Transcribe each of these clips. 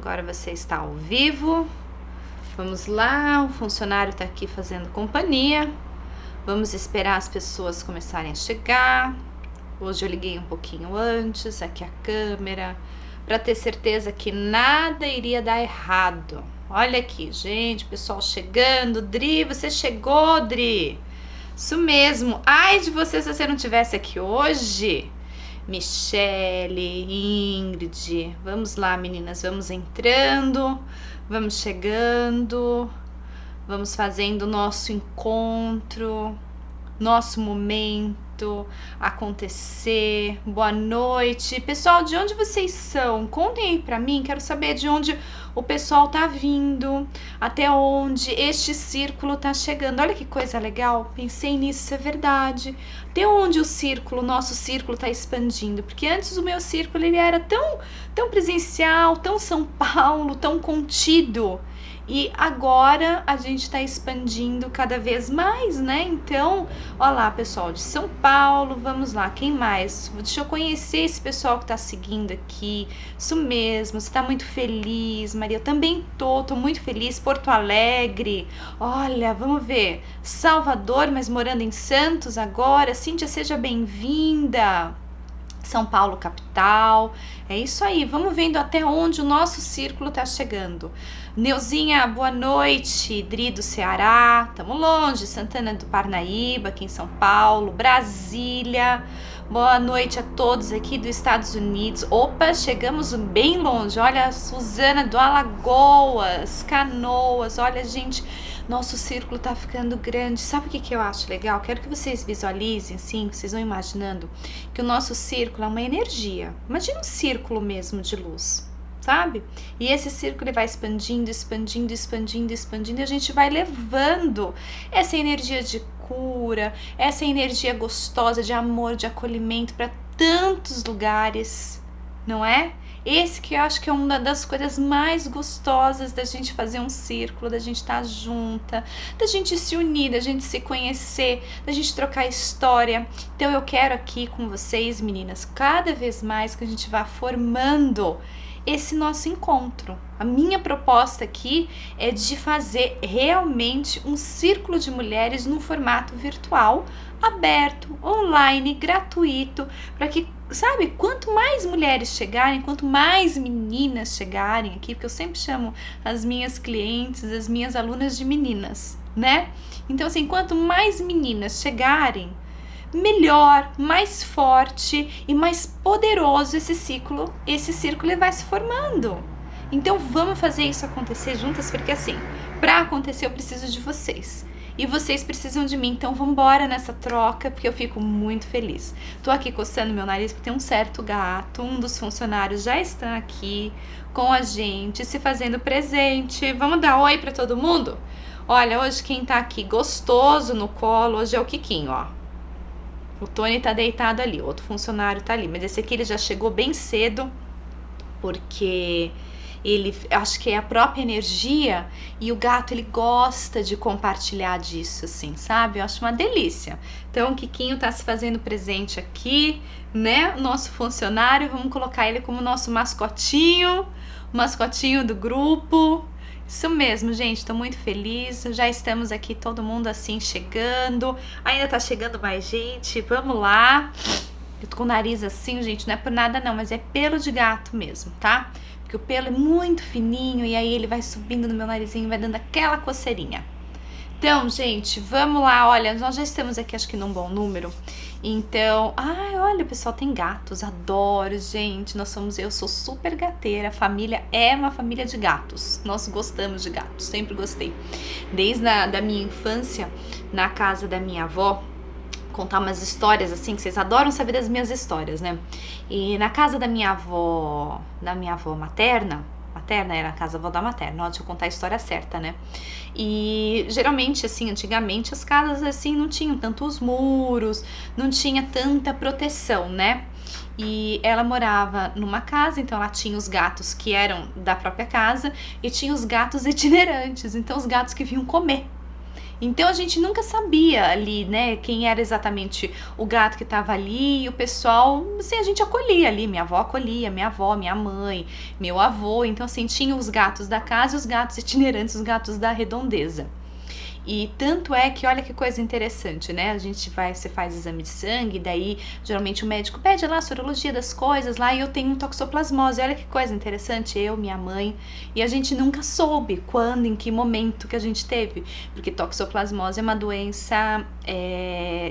Agora você está ao vivo. Vamos lá, o funcionário está aqui fazendo companhia. Vamos esperar as pessoas começarem a chegar. Hoje eu liguei um pouquinho antes, aqui a câmera, para ter certeza que nada iria dar errado. Olha aqui, gente, pessoal chegando. Dri, você chegou, Dri? Isso mesmo. Ai de você se você não tivesse aqui hoje. Michele, Ingrid, vamos lá, meninas, vamos entrando, vamos chegando, vamos fazendo o nosso encontro, nosso momento acontecer. Boa noite, pessoal, de onde vocês são? Contem aí pra mim, quero saber de onde o pessoal tá vindo, até onde este círculo tá chegando. Olha que coisa legal, pensei nisso, isso é verdade. Até onde o círculo, o nosso círculo tá expandindo, porque antes o meu círculo ele era tão presencial, tão São Paulo, tão contido. E agora a gente está expandindo cada vez mais, né? Então, olha lá, pessoal de São Paulo, vamos lá, quem mais? Deixa eu conhecer esse pessoal que está seguindo aqui. Isso mesmo, você está muito feliz, Maria? Eu também tô muito feliz. Porto Alegre, olha, vamos ver. Salvador, mas morando em Santos agora. Cíntia, seja bem-vinda. São Paulo, capital. É isso aí, vamos vendo até onde o nosso círculo tá chegando. Neuzinha, boa noite. Dri do Ceará, tamo longe. Santana do Parnaíba, aqui em São Paulo. Brasília, boa noite a todos aqui dos Estados Unidos. Opa, chegamos bem longe. Olha, Suzana do Alagoas, Canoas. Olha, gente, nosso círculo tá ficando grande. Sabe o que eu acho legal? Quero que vocês visualizem, assim, vocês vão imaginando que o nosso círculo é uma energia. Imagina um círculo mesmo de luz, sabe? E esse círculo ele vai expandindo, expandindo, expandindo, expandindo, e a gente vai levando essa energia de cura, essa energia gostosa de amor, de acolhimento para tantos lugares, não é? Esse que eu acho que é uma das coisas mais gostosas da gente fazer um círculo, da gente estar junta, da gente se unir, da gente se conhecer, da gente trocar história. Então eu quero aqui com vocês, meninas, cada vez mais que a gente vá formando esse nosso encontro. A minha proposta aqui é de fazer realmente um círculo de mulheres num formato virtual, aberto, online, gratuito, para que, sabe, quanto mais mulheres chegarem, quanto mais meninas chegarem aqui, porque eu sempre chamo as minhas clientes, as minhas alunas de meninas, né? Então, assim, quanto mais meninas chegarem, melhor, mais forte e mais poderoso esse círculo vai se formando. Então vamos fazer isso acontecer juntas, porque assim, para acontecer eu preciso de vocês e vocês precisam de mim, então vamos embora nessa troca, porque eu fico muito feliz. Tô aqui coçando meu nariz porque tem um certo gato, um dos funcionários já está aqui com a gente, se fazendo presente. Vamos dar oi para todo mundo? Olha, hoje quem tá aqui gostoso no colo, hoje é o Kikinho, ó. O Tony tá deitado ali, outro funcionário tá ali, mas esse aqui ele já chegou bem cedo, porque ele, acho que é a própria energia, e o gato ele gosta de compartilhar disso, assim, sabe? Eu acho uma delícia. Então o Kikinho tá se fazendo presente aqui, né? Nosso funcionário, vamos colocar ele como nosso mascotinho, o mascotinho do grupo. Isso mesmo, gente, tô muito feliz, já estamos aqui todo mundo assim chegando, ainda tá chegando mais gente, vamos lá. Eu tô com o nariz assim, gente, não é por nada não, mas é pelo de gato mesmo, tá? Porque o pelo é muito fininho e aí ele vai subindo no meu narizinho, vai dando aquela coceirinha. Então, gente, vamos lá, olha, nós já estamos aqui acho que num bom número. Então, olha, o pessoal tem gatos, adoro, gente, eu sou super gateira, a família é uma família de gatos, nós gostamos de gatos, sempre gostei. Desde da minha infância, na casa da minha avó, contar umas histórias assim, que vocês adoram saber das minhas histórias, né? E na casa da minha avó materna era a casa avó da materna, deixa eu contar a história certa, né? E geralmente, assim, antigamente as casas, assim, não tinham tantos muros, não tinha tanta proteção, né? E ela morava numa casa, então ela tinha os gatos que eram da própria casa e tinha os gatos itinerantes, então os gatos que vinham comer. Então a gente nunca sabia ali, né, quem era exatamente o gato que estava ali, e o pessoal, assim, a gente acolhia ali, minha avó acolhia, minha avó, minha mãe, meu avô, então assim, tinha os gatos da casa e os gatos itinerantes, os gatos da redondeza. E tanto é que, olha que coisa interessante, né? Você faz exame de sangue, daí geralmente o médico pede lá a sorologia das coisas lá, e eu tenho toxoplasmose. Olha que coisa interessante, eu, minha mãe, e a gente nunca soube quando, em que momento que a gente teve, porque toxoplasmose é uma doença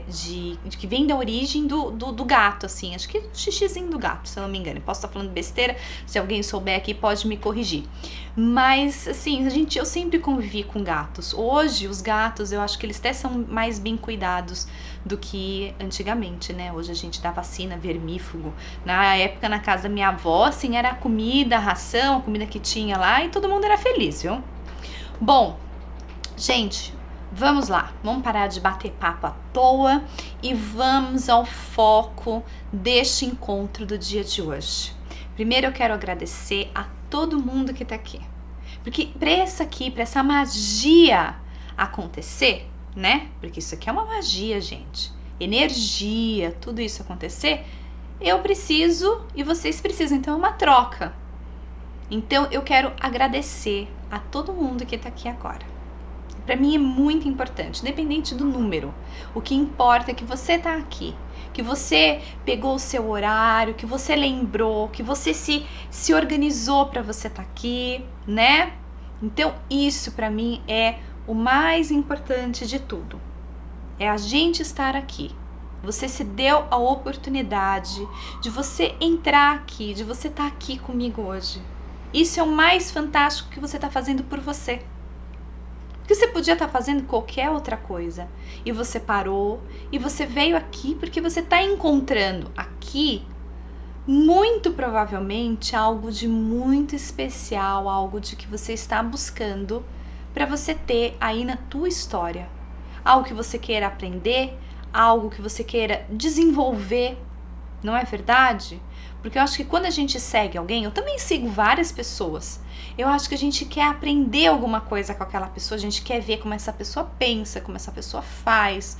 de que vem da origem do gato, assim, acho que o xixizinho do gato, se eu não me engano. Eu posso estar falando besteira, se alguém souber aqui pode me corrigir. Mas, assim, eu sempre convivi com gatos. Hoje, os gatos, eu acho que eles até são mais bem cuidados do que antigamente, né? Hoje a gente dá vacina, vermífugo. Na época, na casa da minha avó, assim, era a comida, a ração, a comida que tinha lá, e todo mundo era feliz, viu? Bom, gente, vamos lá. Vamos parar de bater papo à toa e vamos ao foco deste encontro do dia de hoje. Primeiro eu quero agradecer a todo mundo que tá aqui. Porque pra essa magia acontecer, né? Porque isso aqui é uma magia, gente. Energia, tudo isso acontecer, eu preciso e vocês precisam. Então é uma troca. Então eu quero agradecer a todo mundo que tá aqui agora. Pra mim é muito importante, independente do número. O que importa é que você tá aqui, que você pegou o seu horário, que você lembrou, que você se organizou para você estar aqui, né? Então isso para mim é o mais importante de tudo. É a gente estar aqui. Você se deu a oportunidade de você entrar aqui, de você estar aqui comigo hoje. Isso é o mais fantástico que você está fazendo por você. Porque você podia estar fazendo qualquer outra coisa. E você parou, e você veio aqui porque você está encontrando aqui, muito provavelmente, algo de muito especial, algo de que você está buscando para você ter aí na tua história. Algo que você queira aprender, algo que você queira desenvolver, não é verdade? Porque eu acho que quando a gente segue alguém, eu também sigo várias pessoas, eu acho que a gente quer aprender alguma coisa com aquela pessoa, a gente quer ver como essa pessoa pensa, como essa pessoa faz,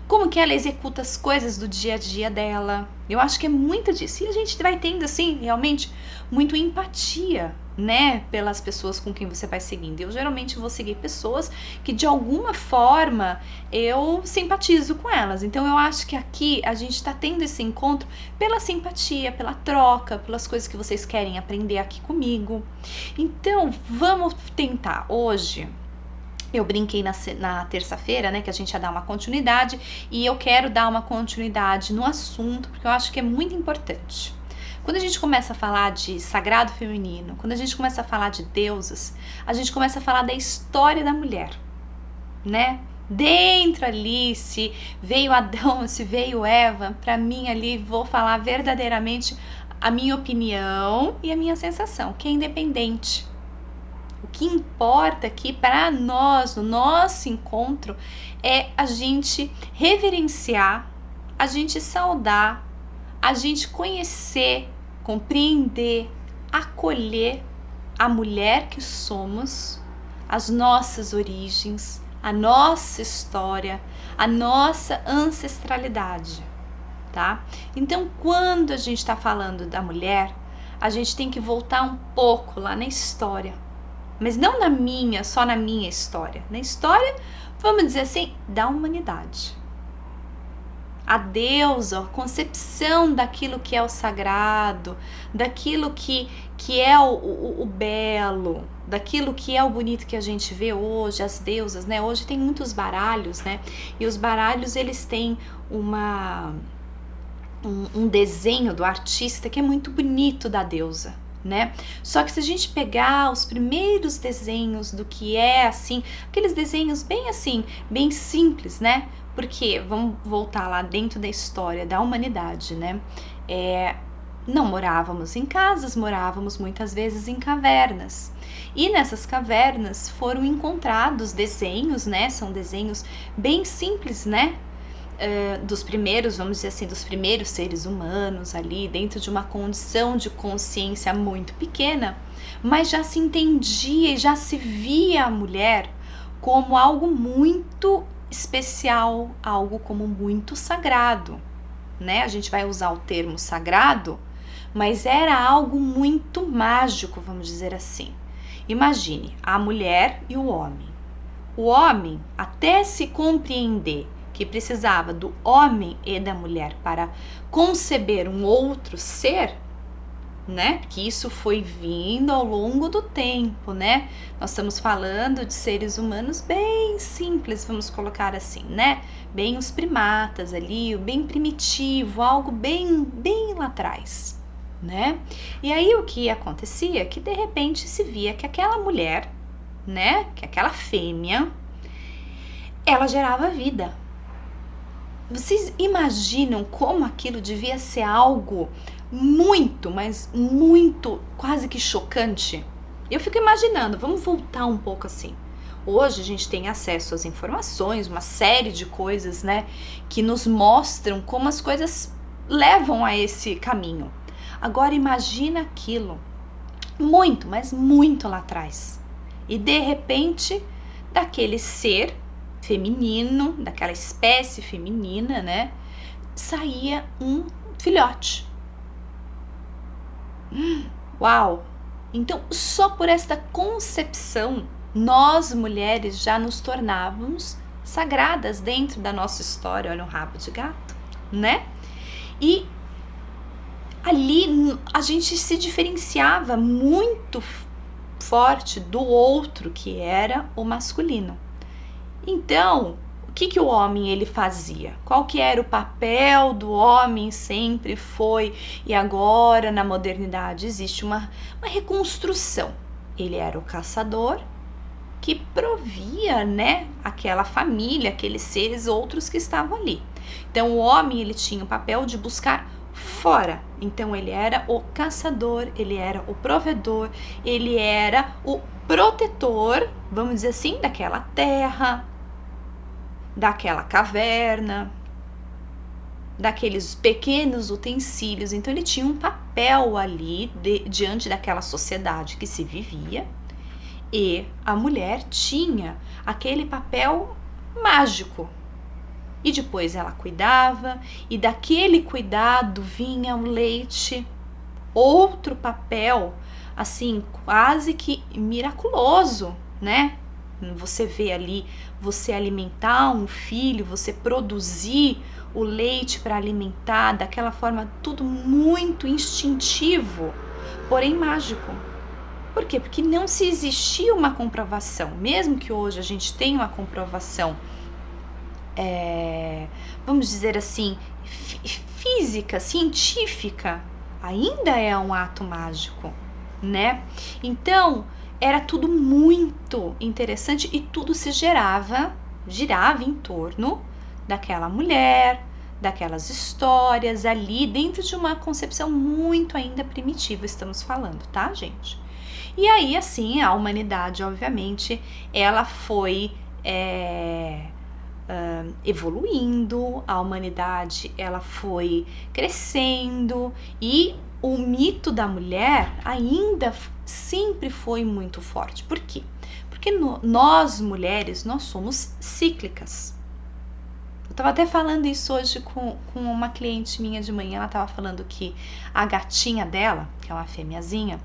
como que ela executa as coisas do dia a dia dela. Eu acho que é muito disso. E a gente vai tendo, assim, realmente, muito empatia, né, pelas pessoas com quem você vai seguindo. Eu geralmente vou seguir pessoas que de alguma forma eu simpatizo com elas. Então eu acho que aqui a gente está tendo esse encontro pela simpatia, pela troca, pelas coisas que vocês querem aprender aqui comigo. Então vamos tentar hoje. Eu brinquei na terça-feira, né, que a gente ia dar uma continuidade, e eu quero dar uma continuidade no assunto, porque eu acho que é muito importante. Quando a gente começa a falar de sagrado feminino, quando a gente começa a falar de deusas, a gente começa a falar da história da mulher, né? Dentro ali, se veio Adão, se veio Eva, pra mim ali, vou falar verdadeiramente a minha opinião e a minha sensação, que é independente. O que importa aqui para nós, no nosso encontro, é a gente reverenciar, a gente saudar, a gente conhecer, compreender, acolher a mulher que somos, as nossas origens, a nossa história, a nossa ancestralidade, tá? Então, quando a gente está falando da mulher, a gente tem que voltar um pouco lá na história. Mas não só na minha história. Na história, vamos dizer assim, da humanidade. A deusa, a concepção daquilo que é o sagrado, daquilo que é o belo, daquilo que é o bonito que a gente vê hoje, as deusas, né? Hoje tem muitos baralhos, né? E os baralhos, eles têm um desenho do artista que é muito bonito da deusa, né? Só que se a gente pegar os primeiros desenhos do que é assim, aqueles desenhos bem assim, bem simples, né? Porque vamos voltar lá dentro da história da humanidade, né? Não morávamos em casas, morávamos muitas vezes em cavernas. E nessas cavernas foram encontrados desenhos, né? São desenhos bem simples, né? Dos primeiros, vamos dizer assim, dos primeiros seres humanos ali, dentro de uma condição de consciência muito pequena, mas já se entendia e já se via a mulher como algo muito especial, algo como muito sagrado, né? A gente vai usar o termo sagrado, mas era algo muito mágico, vamos dizer assim. Imagine a mulher e o homem. O homem, até se compreender que precisava do homem e da mulher para conceber um outro ser, né? Que isso foi vindo ao longo do tempo, né? Nós estamos falando de seres humanos bem simples, vamos colocar assim, né? Bem os primatas ali, o bem primitivo, algo bem lá atrás, né? E aí o que acontecia? Que de repente se via que aquela mulher, né? Que aquela fêmea, ela gerava vida. Vocês imaginam como aquilo devia ser algo muito, mas muito, quase que chocante? Eu fico imaginando, vamos voltar um pouco assim. Hoje a gente tem acesso às informações, uma série de coisas, né, que nos mostram como as coisas levam a esse caminho. Agora imagina aquilo, muito, mas muito lá atrás. E de repente, daquele ser feminino, daquela espécie feminina, né, saía um filhote. Uau! Então, só por esta concepção, nós mulheres já nos tornávamos sagradas dentro da nossa história. Olha o rabo de gato, né? E ali a gente se diferenciava muito forte do outro, que era o masculino. Então, o que o homem ele fazia? Qual que era o papel do homem? Sempre foi, e agora na modernidade existe uma reconstrução. Ele era o caçador que provia, né, aquela família, aqueles seres outros que estavam ali. Então o homem ele tinha o papel de buscar fora. Então ele era o caçador, ele era o provedor, ele era o protetor, vamos dizer assim, daquela terra, daquela caverna, daqueles pequenos utensílios. Então ele tinha um papel ali diante daquela sociedade que se vivia, e a mulher tinha aquele papel mágico. E depois ela cuidava, e daquele cuidado vinha o leite, outro papel, assim, quase que miraculoso, né? Você vê ali, você alimentar um filho, você produzir o leite para alimentar, daquela forma, tudo muito instintivo, porém mágico. Por quê? Porque não se existia uma comprovação, mesmo que hoje a gente tenha uma comprovação, vamos dizer assim, física, científica, ainda é um ato mágico, né? Então, era tudo muito interessante e tudo se girava em torno daquela mulher, daquelas histórias ali, dentro de uma concepção muito ainda primitiva, estamos falando, tá, gente? E aí, assim, a humanidade, obviamente, ela foi evoluindo, a humanidade, ela foi crescendo, e o mito da mulher ainda sempre foi muito forte. Por quê? Porque nós mulheres, nós somos cíclicas. Eu estava até falando isso hoje com uma cliente minha de manhã. Ela estava falando que a gatinha dela, que é uma fêmeazinha,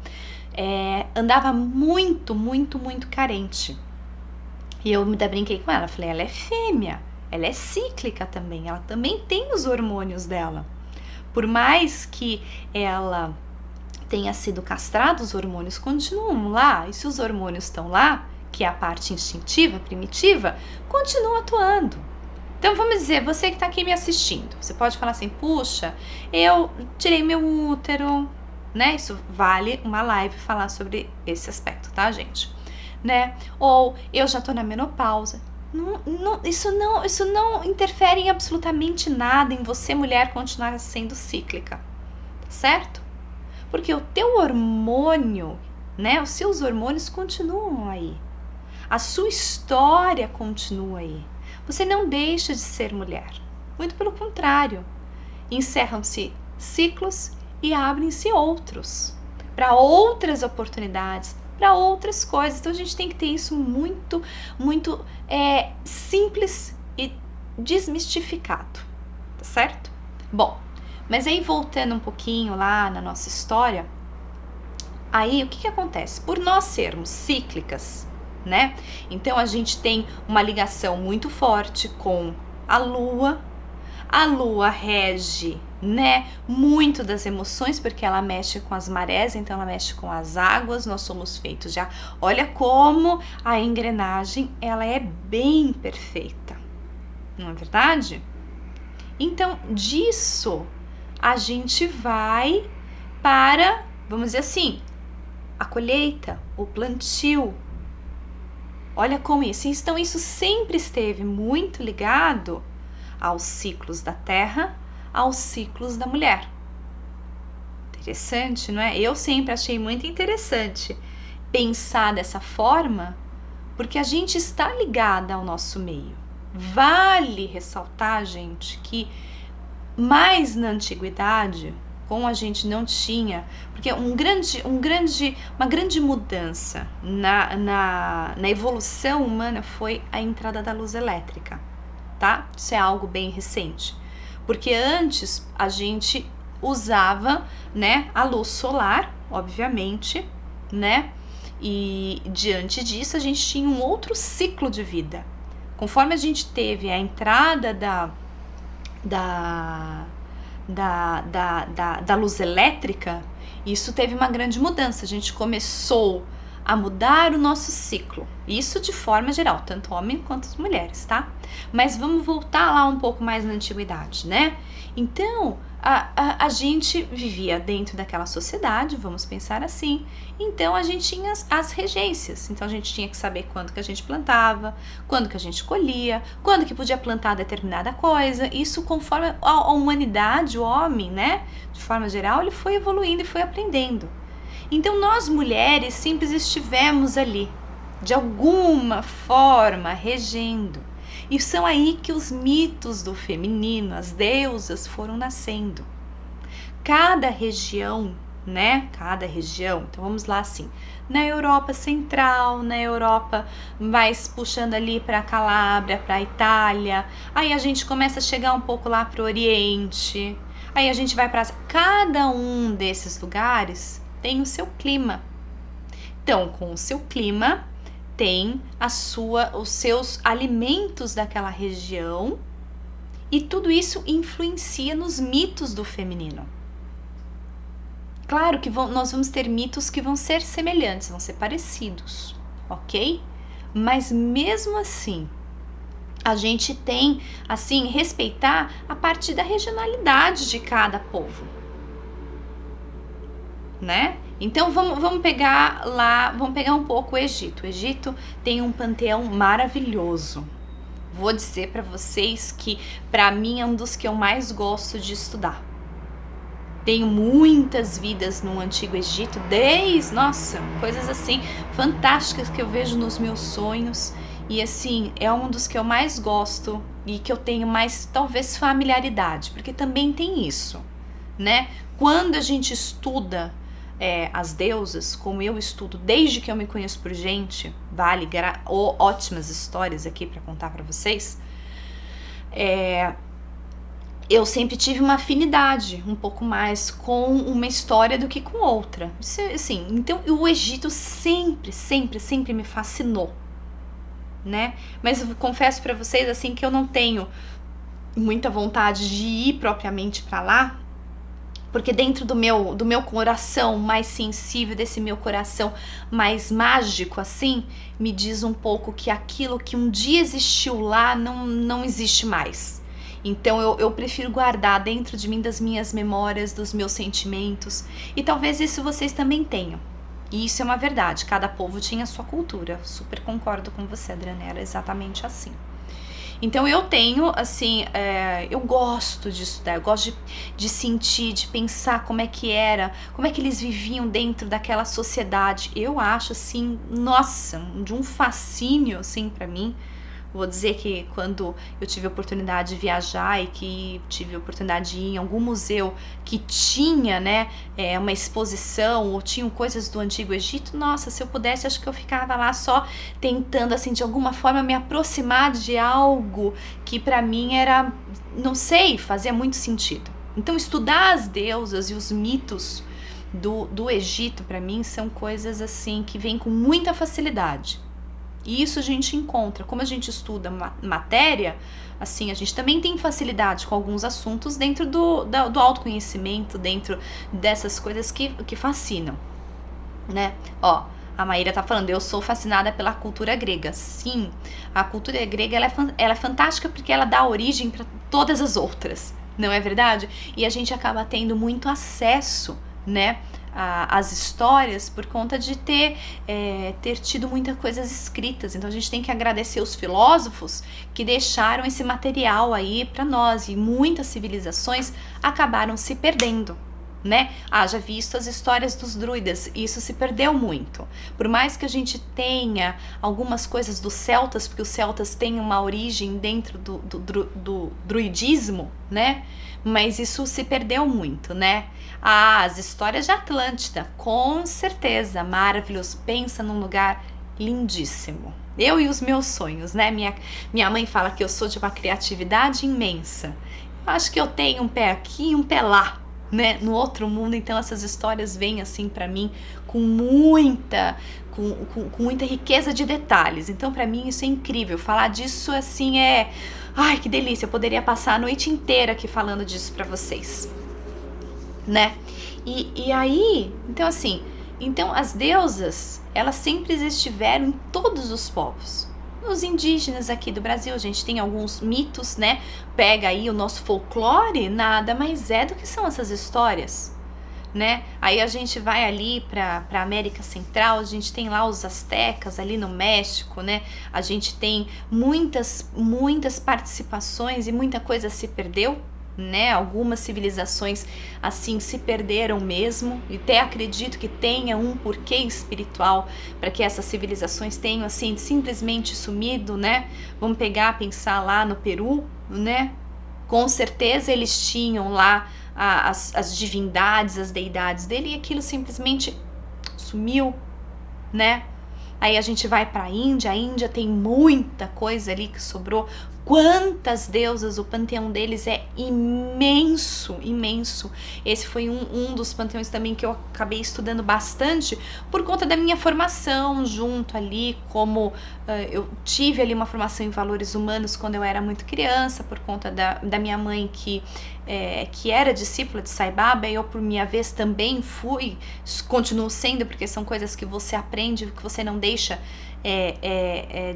andava muito carente. E eu ainda brinquei com ela, falei, ela é fêmea, ela é cíclica também, ela também tem os hormônios dela. Por mais que ela tenha sido castrada, os hormônios continuam lá, e se os hormônios estão lá, que é a parte instintiva, primitiva, continuam atuando. Então vamos dizer, você que está aqui me assistindo, você pode falar assim, puxa, eu tirei meu útero, né? Isso vale uma live falar sobre esse aspecto, tá, gente? Né? Ou eu já tô na menopausa. Isso não interfere em absolutamente nada em você, mulher, continuar sendo cíclica, certo? Porque o teu hormônio, né? Os seus hormônios continuam aí. A sua história continua aí. Você não deixa de ser mulher. Muito pelo contrário. Encerram-se ciclos e abrem-se outros para outras oportunidades, para outras coisas. Então a gente tem que ter isso muito, muito simples e desmistificado, tá certo? Bom, mas aí voltando um pouquinho lá na nossa história, aí o que acontece? Por nós sermos cíclicas, né? Então a gente tem uma ligação muito forte com a Lua. A Lua rege, né, muito das emoções, porque ela mexe com as marés, então ela mexe com as águas. Nós somos feitos já. Olha como a engrenagem, ela é bem perfeita, não é verdade? Então, disso a gente vai para, vamos dizer assim, a colheita, o plantio. Olha como isso. Então, isso sempre esteve muito ligado aos ciclos da terra, aos ciclos da mulher. Interessante, não é? Eu sempre achei muito interessante pensar dessa forma, porque a gente está ligada ao nosso meio. Vale ressaltar, gente, que mais na antiguidade, como a gente não tinha, porque uma grande mudança na evolução humana foi a entrada da luz elétrica. Tá? Isso é algo bem recente, porque antes a gente usava, né, a luz solar, obviamente, né, e diante disso a gente tinha um outro ciclo de vida. Conforme a gente teve a entrada da luz elétrica, isso teve uma grande mudança. A gente começou a mudar o nosso ciclo, isso de forma geral, tanto homens quanto as mulheres, tá? Mas vamos voltar lá um pouco mais na antiguidade, né? Então, a gente vivia dentro daquela sociedade, vamos pensar assim, então a gente tinha as regências, então a gente tinha que saber quando que a gente plantava, quando que a gente colhia, quando que podia plantar determinada coisa. Isso conforme a humanidade, o homem, né, de forma geral, ele foi evoluindo e foi aprendendo. Então nós mulheres sempre estivemos ali, de alguma forma, regendo. E são aí que os mitos do feminino, as deusas, foram nascendo. Cada região, né? Cada região, então vamos lá assim, na Europa Central, na Europa mais puxando ali para a Calábria, para a Itália, aí a gente começa a chegar um pouco lá para o Oriente, aí a gente vai para... Cada um desses lugares tem o seu clima. Então, com o seu clima, tem os seus alimentos daquela região, e tudo isso influencia nos mitos do feminino. Claro que nós vamos ter mitos que vão ser semelhantes, vão ser parecidos, ok? Mas mesmo assim, a gente tem, assim, respeitar a partir da regionalidade de cada povo, né? Então vamos pegar lá, vamos pegar um pouco o Egito. O Egito tem um panteão maravilhoso. Vou dizer para vocês que para mim é um dos que eu mais gosto de estudar. Tenho muitas vidas no Antigo Egito, nossa, coisas assim fantásticas que eu vejo nos meus sonhos, e assim, é um dos que eu mais gosto e que eu tenho mais, talvez, familiaridade, porque também tem isso, né? Quando a gente estuda as deusas, como eu estudo desde que eu me conheço por gente, ótimas histórias aqui para contar para vocês, eu sempre tive uma afinidade um pouco mais com uma história do que com outra. Isso, assim, então o Egito sempre me fascinou, né? Mas eu confesso para vocês assim que eu não tenho muita vontade de ir propriamente para lá, porque dentro do meu coração mais sensível, desse meu coração mais mágico, assim, me diz um pouco que aquilo que um dia existiu lá não existe mais. Então eu prefiro guardar dentro de mim, das minhas memórias, dos meus sentimentos, e talvez isso vocês também tenham. E isso é uma verdade, cada povo tinha a sua cultura. Super concordo com você, Adriana, era exatamente assim. Então eu tenho, assim, eu gosto de estudar, eu gosto de sentir, de pensar como é que era, como é que eles viviam dentro daquela sociedade. Eu acho, assim, nossa, de um fascínio, assim, pra mim, Vou dizer que quando eu tive a oportunidade de viajar e que tive a oportunidade de ir em algum museu que tinha, né, uma exposição ou tinham coisas do Antigo Egito, nossa, se eu pudesse, acho que eu ficava lá só tentando, assim, de alguma forma me aproximar de algo que para mim era, não sei, fazia muito sentido. Então, estudar as deusas e os mitos do Egito, para mim, são coisas assim que vêm com muita facilidade. E isso a gente encontra. Como a gente estuda matéria, assim, a gente também tem facilidade com alguns assuntos dentro do autoconhecimento, dentro dessas coisas que fascinam, né? Ó, a Maíra tá falando, eu sou fascinada pela cultura grega. Sim, a cultura grega ela é fantástica porque ela dá origem para todas as outras, não é verdade? E a gente acaba tendo muito acesso, né, as histórias por conta de ter tido muitas coisas escritas. Então a gente tem que agradecer os filósofos que deixaram esse material aí para nós, e muitas civilizações acabaram se perdendo, né? Haja visto as histórias dos druidas, isso se perdeu muito. Por mais que a gente tenha algumas coisas dos celtas, porque os celtas têm uma origem dentro do druidismo, né? Mas isso se perdeu muito, né? As histórias de Atlântida, com certeza, maravilhoso. Pensa num lugar lindíssimo. Eu e os meus sonhos, né? Minha mãe fala que eu sou de uma criatividade imensa. Eu acho que eu tenho um pé aqui e um pé lá, né, no outro mundo. Então essas histórias vêm assim para mim com muita riqueza de detalhes. Então para mim isso é incrível. Falar disso assim ai, que delícia. Eu poderia passar a noite inteira aqui falando disso para vocês, né? E aí, então assim, então as deusas, elas sempre estiveram em todos os povos. Os indígenas aqui do Brasil, a gente tem alguns mitos, né? Pega aí o nosso folclore, nada mais é do que são essas histórias, né? Aí a gente vai ali para América Central, a gente tem lá os astecas ali no México, né? A gente tem muitas participações e muita coisa se perdeu, né? Algumas civilizações assim se perderam mesmo, e até acredito que tenha um porquê espiritual para que essas civilizações tenham assim simplesmente sumido, né? Vamos pensar lá no Peru, né? Com certeza eles tinham lá as divindades, as deidades dele, e aquilo simplesmente sumiu, né? Aí a gente vai para a Índia tem muita coisa ali que sobrou. Quantas deusas, o panteão deles é imenso, imenso. Esse foi um dos panteões também que eu acabei estudando bastante por conta da minha formação junto ali, como eu tive ali uma formação em valores humanos quando eu era muito criança, por conta da minha mãe que era discípula de Sai Baba, e eu por minha vez também continuo sendo, porque são coisas que você aprende, que você não deixa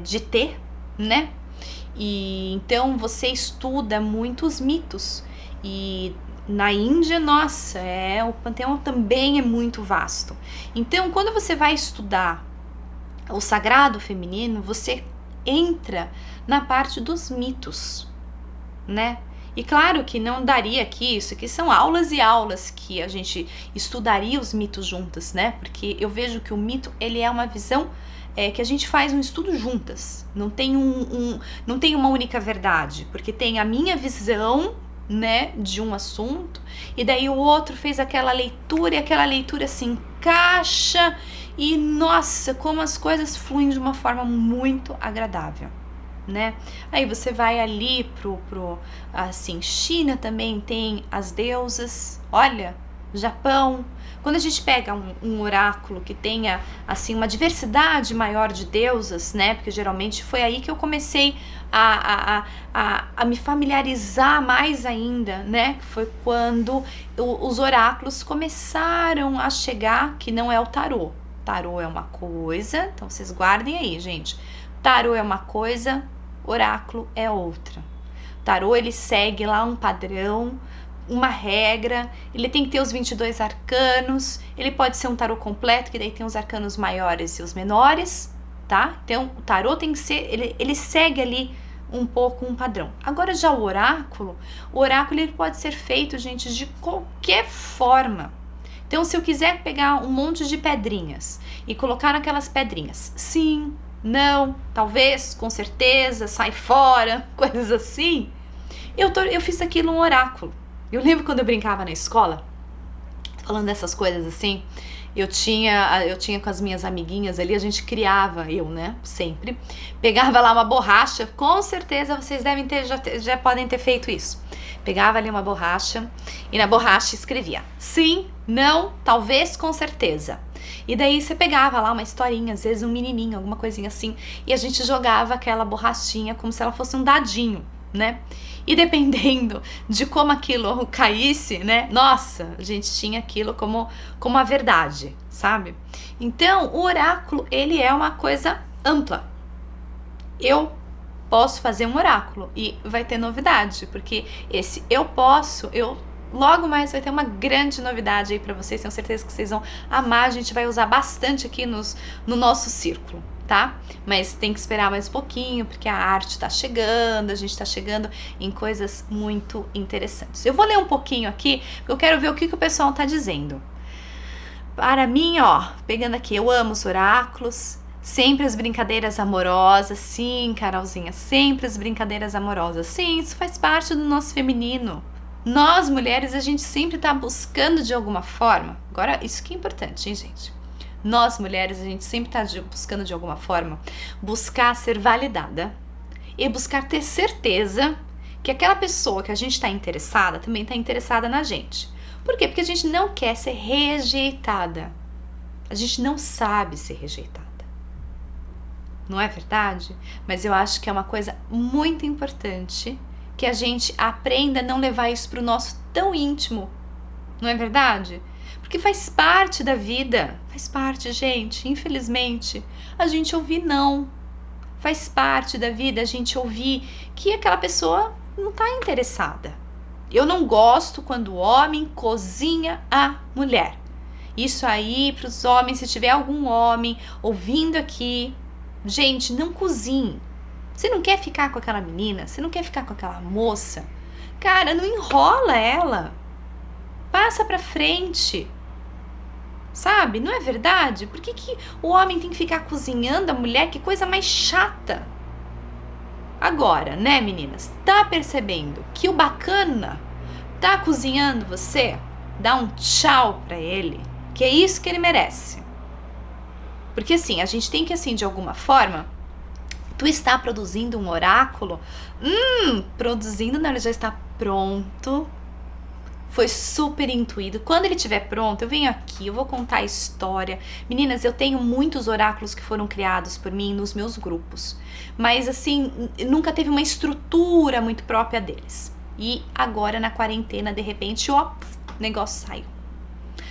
de ter, né? E então você estuda muitos mitos, e na Índia, nossa, o panteão também é muito vasto. Então quando você vai estudar o sagrado feminino, você entra na parte dos mitos, né? E claro que não daria aqui, isso aqui são aulas e aulas que a gente estudaria os mitos juntas, né? Porque eu vejo que o mito, ele é uma visão que a gente faz um estudo juntas. Não tem não tem uma única verdade, porque tem a minha visão, né, de um assunto, e daí o outro fez aquela leitura, e aquela leitura se encaixa, e nossa, como as coisas fluem de uma forma muito agradável, né? Aí você vai ali pro assim, China também tem as deusas, olha, Japão. Quando a gente pega um oráculo que tenha assim uma diversidade maior de deusas, né? Porque geralmente foi aí que eu comecei a me familiarizar mais ainda, né? Foi quando os oráculos começaram a chegar, que não é o tarô. Tarô é uma coisa, então vocês guardem aí, gente. Tarô é uma coisa, oráculo é outra. Tarô, ele segue lá um padrão, uma regra, ele tem que ter os 22 arcanos, ele pode ser um tarô completo, que daí tem os arcanos maiores e os menores, tá? Então, o tarô tem que ser, ele segue ali um pouco um padrão. Agora, já o oráculo ele pode ser feito, gente, de qualquer forma. Então, se eu quiser pegar um monte de pedrinhas e colocar naquelas pedrinhas, sim, não, talvez, com certeza, sai fora, coisas assim. Eu fiz aquilo um oráculo. Eu lembro quando eu brincava na escola, falando dessas coisas assim, eu tinha com as minhas amiguinhas ali, a gente criava, sempre, pegava lá uma borracha, com certeza vocês devem ter, já podem ter feito isso. Pegava ali uma borracha e na borracha escrevia sim, não, talvez, com certeza. E daí você pegava lá uma historinha, às vezes um menininho, alguma coisinha assim, e a gente jogava aquela borrachinha como se ela fosse um dadinho, né? E dependendo de como aquilo caísse, né? Nossa, a gente tinha aquilo como a verdade, sabe? Então, o oráculo, ele é uma coisa ampla. Eu posso fazer um oráculo e vai ter novidade, porque esse logo mais vai ter uma grande novidade aí pra vocês, tenho certeza que vocês vão amar, a gente vai usar bastante aqui no nosso círculo, tá? Mas tem que esperar mais um pouquinho, porque a arte tá chegando, a gente tá chegando em coisas muito interessantes. Eu vou ler um pouquinho aqui, porque eu quero ver o que o pessoal tá dizendo. Para mim, pegando aqui, eu amo os oráculos, sempre as brincadeiras amorosas, sim, Carolzinha, sempre as brincadeiras amorosas, sim, isso faz parte do nosso feminino. Nós, mulheres, a gente sempre tá buscando de alguma forma, agora, isso que é importante, hein, gente? Nós, mulheres, a gente sempre tá buscando de alguma forma buscar ser validada e buscar ter certeza que aquela pessoa que a gente tá interessada também tá interessada na gente. Por quê? Porque a gente não quer ser rejeitada. A gente não sabe ser rejeitada. Não é verdade? Mas eu acho que é uma coisa muito importante que a gente aprenda a não levar isso pro nosso tão íntimo. Não é verdade? Porque faz parte da vida. Faz parte, gente. Infelizmente, a gente ouvir não. Faz parte da vida a gente ouvir que aquela pessoa não tá interessada. Eu não gosto quando o homem cozinha a mulher. Isso aí, pros homens, se tiver algum homem ouvindo aqui, gente, não cozinhe. Você não quer ficar com aquela menina? Você não quer ficar com aquela moça? Cara, não enrola ela. Passa pra frente. Sabe? Não é verdade? Por que o homem tem que ficar cozinhando a mulher? Que coisa mais chata. Agora, né, meninas? Tá percebendo que o bacana tá cozinhando você? Dá um tchau pra ele, que é isso que ele merece. Porque assim, a gente tem que, assim, de alguma forma, tu está produzindo um oráculo? Produzindo, não, ele já está pronto. Foi super intuído. Quando ele estiver pronto, eu venho aqui, eu vou contar a história. Meninas, eu tenho muitos oráculos que foram criados por mim nos meus grupos. Mas assim, nunca teve uma estrutura muito própria deles. E agora na quarentena, de repente, o negócio saiu.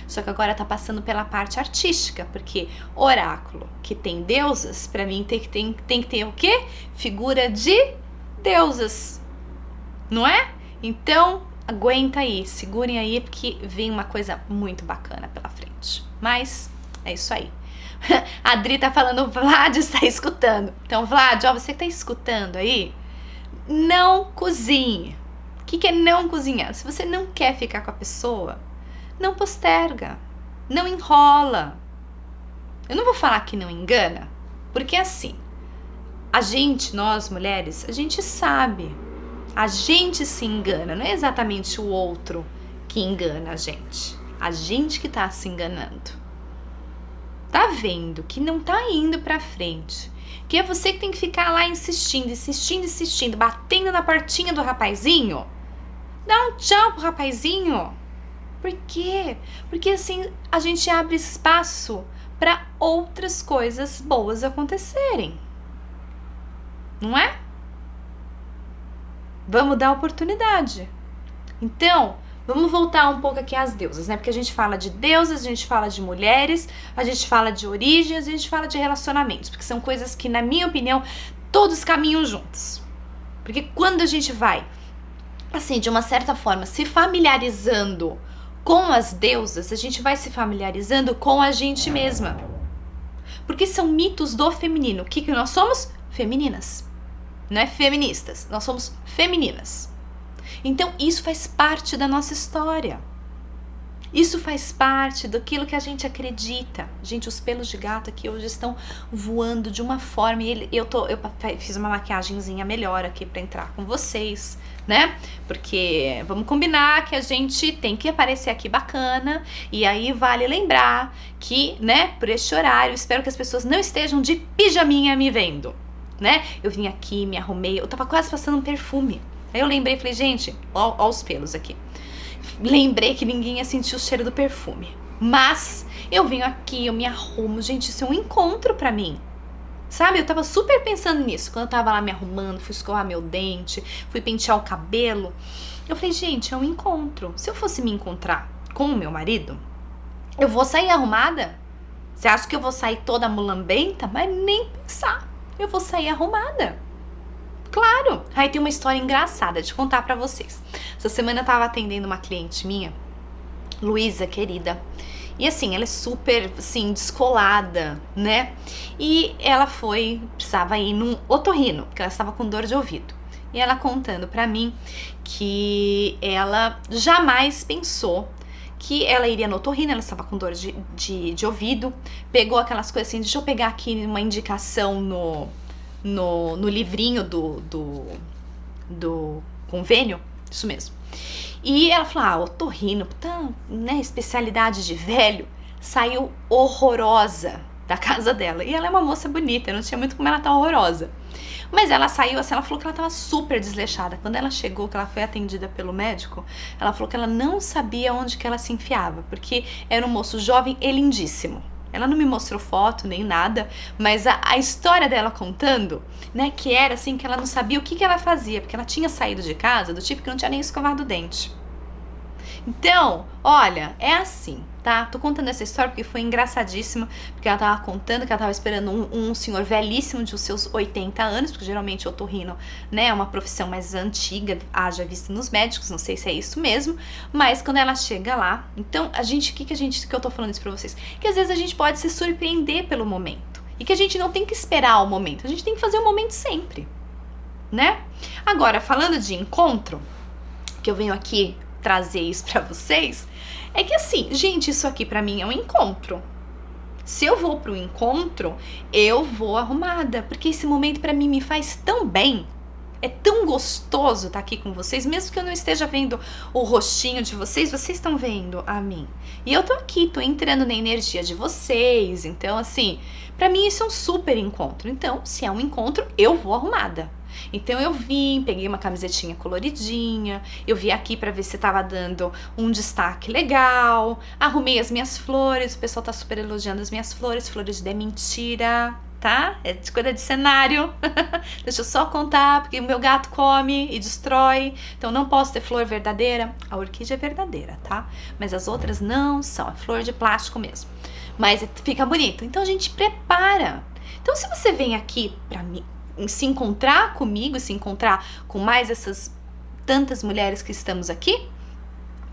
Só que agora tá passando pela parte artística, porque oráculo que tem deusas, pra mim tem que ter o quê? Figura de deusas. Não é? Então, aguenta aí, segurem aí, porque vem uma coisa muito bacana pela frente. Mas é isso aí. A Adri tá falando, o Vlad está escutando. Então, Vlad, você que tá escutando aí, não cozinhe. O que é não cozinhar? Se você não quer ficar com a pessoa, não posterga, não enrola. Eu não vou falar que não engana, porque assim, nós mulheres, a gente sabe. A gente se engana, não é exatamente o outro que engana a gente que tá se enganando. Tá vendo que não tá indo pra frente, que é você que tem que ficar lá insistindo, batendo na portinha do rapazinho? Dá um tchau pro rapazinho. Por quê? Porque assim a gente abre espaço para outras coisas boas acontecerem. Não é? Vamos dar oportunidade. Então, vamos voltar um pouco aqui às deusas, né? Porque a gente fala de deusas, a gente fala de mulheres, a gente fala de origens, a gente fala de relacionamentos, porque são coisas que, na minha opinião, todos caminham juntos. Porque quando a gente vai, assim, de uma certa forma, se familiarizando com as deusas, a gente vai se familiarizando com a gente mesma. Porque são mitos do feminino. O que nós somos? Femininas. Não é feministas, nós somos femininas. Então isso faz parte da nossa história. Isso faz parte daquilo que a gente acredita. Gente, os pelos de gato aqui hoje estão voando de uma forma. E eu fiz uma maquiagenzinha melhor aqui pra entrar com vocês, né? Porque vamos combinar que a gente tem que aparecer aqui bacana. E aí vale lembrar que, né, por este horário, espero que as pessoas não estejam de pijaminha me vendo, né? Eu vim aqui, me arrumei, eu tava quase passando um perfume. Aí eu lembrei, falei, gente, ó os pelos aqui. Lembrei que ninguém ia sentir o cheiro do perfume. Mas eu venho aqui, eu me arrumo. Gente, isso é um encontro pra mim. Sabe, eu tava super pensando nisso. Quando eu tava lá me arrumando, fui escovar meu dente, fui pentear o cabelo. Eu falei, gente, é um encontro. Se eu fosse me encontrar com o meu marido, eu vou sair arrumada? Você acha que eu vou sair toda mulambenta? Mas nem pensar. Eu vou sair arrumada. Claro! Aí tem uma história engraçada de contar pra vocês. Essa semana eu tava atendendo uma cliente minha, Luísa, querida. E assim, ela é super, assim, descolada, né? E ela precisava ir num otorrino, porque ela estava com dor de ouvido. E ela contando pra mim que ela jamais pensou que ela iria no otorrino, ela estava com dor de ouvido. Pegou aquelas coisas assim, deixa eu pegar aqui uma indicação no livrinho do convênio, isso mesmo. E ela falou, otorrino, né, especialidade de velho, saiu horrorosa da casa dela. E ela é uma moça bonita, não tinha muito como ela tá horrorosa. Mas ela saiu assim, ela falou que ela tava super desleixada. Quando ela chegou, que ela foi atendida pelo médico, ela falou que ela não sabia onde que ela se enfiava, porque era um moço jovem e lindíssimo. Ela não me mostrou foto nem nada, mas a história dela contando, né, que era assim, que ela não sabia o que ela fazia, porque ela tinha saído de casa do tipo que não tinha nem escovado o dente. Então, olha, é assim, tá? Tô contando essa história porque foi engraçadíssima, porque ela tava contando que ela tava esperando um senhor velhíssimo de os seus 80 anos, porque geralmente o otorrino, né, é uma profissão mais antiga, haja vista nos médicos, não sei se é isso mesmo, mas quando ela chega lá, então que eu tô falando isso pra vocês? Que às vezes a gente pode se surpreender pelo momento, e que a gente não tem que esperar o momento, a gente tem que fazer o momento sempre, né? Agora, falando de encontro, que eu venho aqui trazer isso pra vocês, é que assim, gente, isso aqui pra mim é um encontro. Se eu vou pro encontro, eu vou arrumada, porque esse momento pra mim me faz tão bem, é tão gostoso estar aqui com vocês, mesmo que eu não esteja vendo o rostinho de vocês estão vendo a mim. E eu tô aqui, tô entrando na energia de vocês, então assim, pra mim isso é um super encontro. Então, se é um encontro, eu vou arrumada. Então eu vim, peguei uma camisetinha coloridinha, eu vi aqui pra ver se tava dando um destaque legal, arrumei as minhas flores, o pessoal tá super elogiando as minhas flores de mentira, tá? É de coisa de cenário. Deixa eu só contar, porque o meu gato come e destrói, então não posso ter flor verdadeira. A orquídea é verdadeira, tá? Mas as outras não são, é flor de plástico mesmo. Mas fica bonito, então a gente prepara. Então se você vem aqui pra mim, se encontrar comigo, se encontrar com mais essas tantas mulheres que estamos aqui,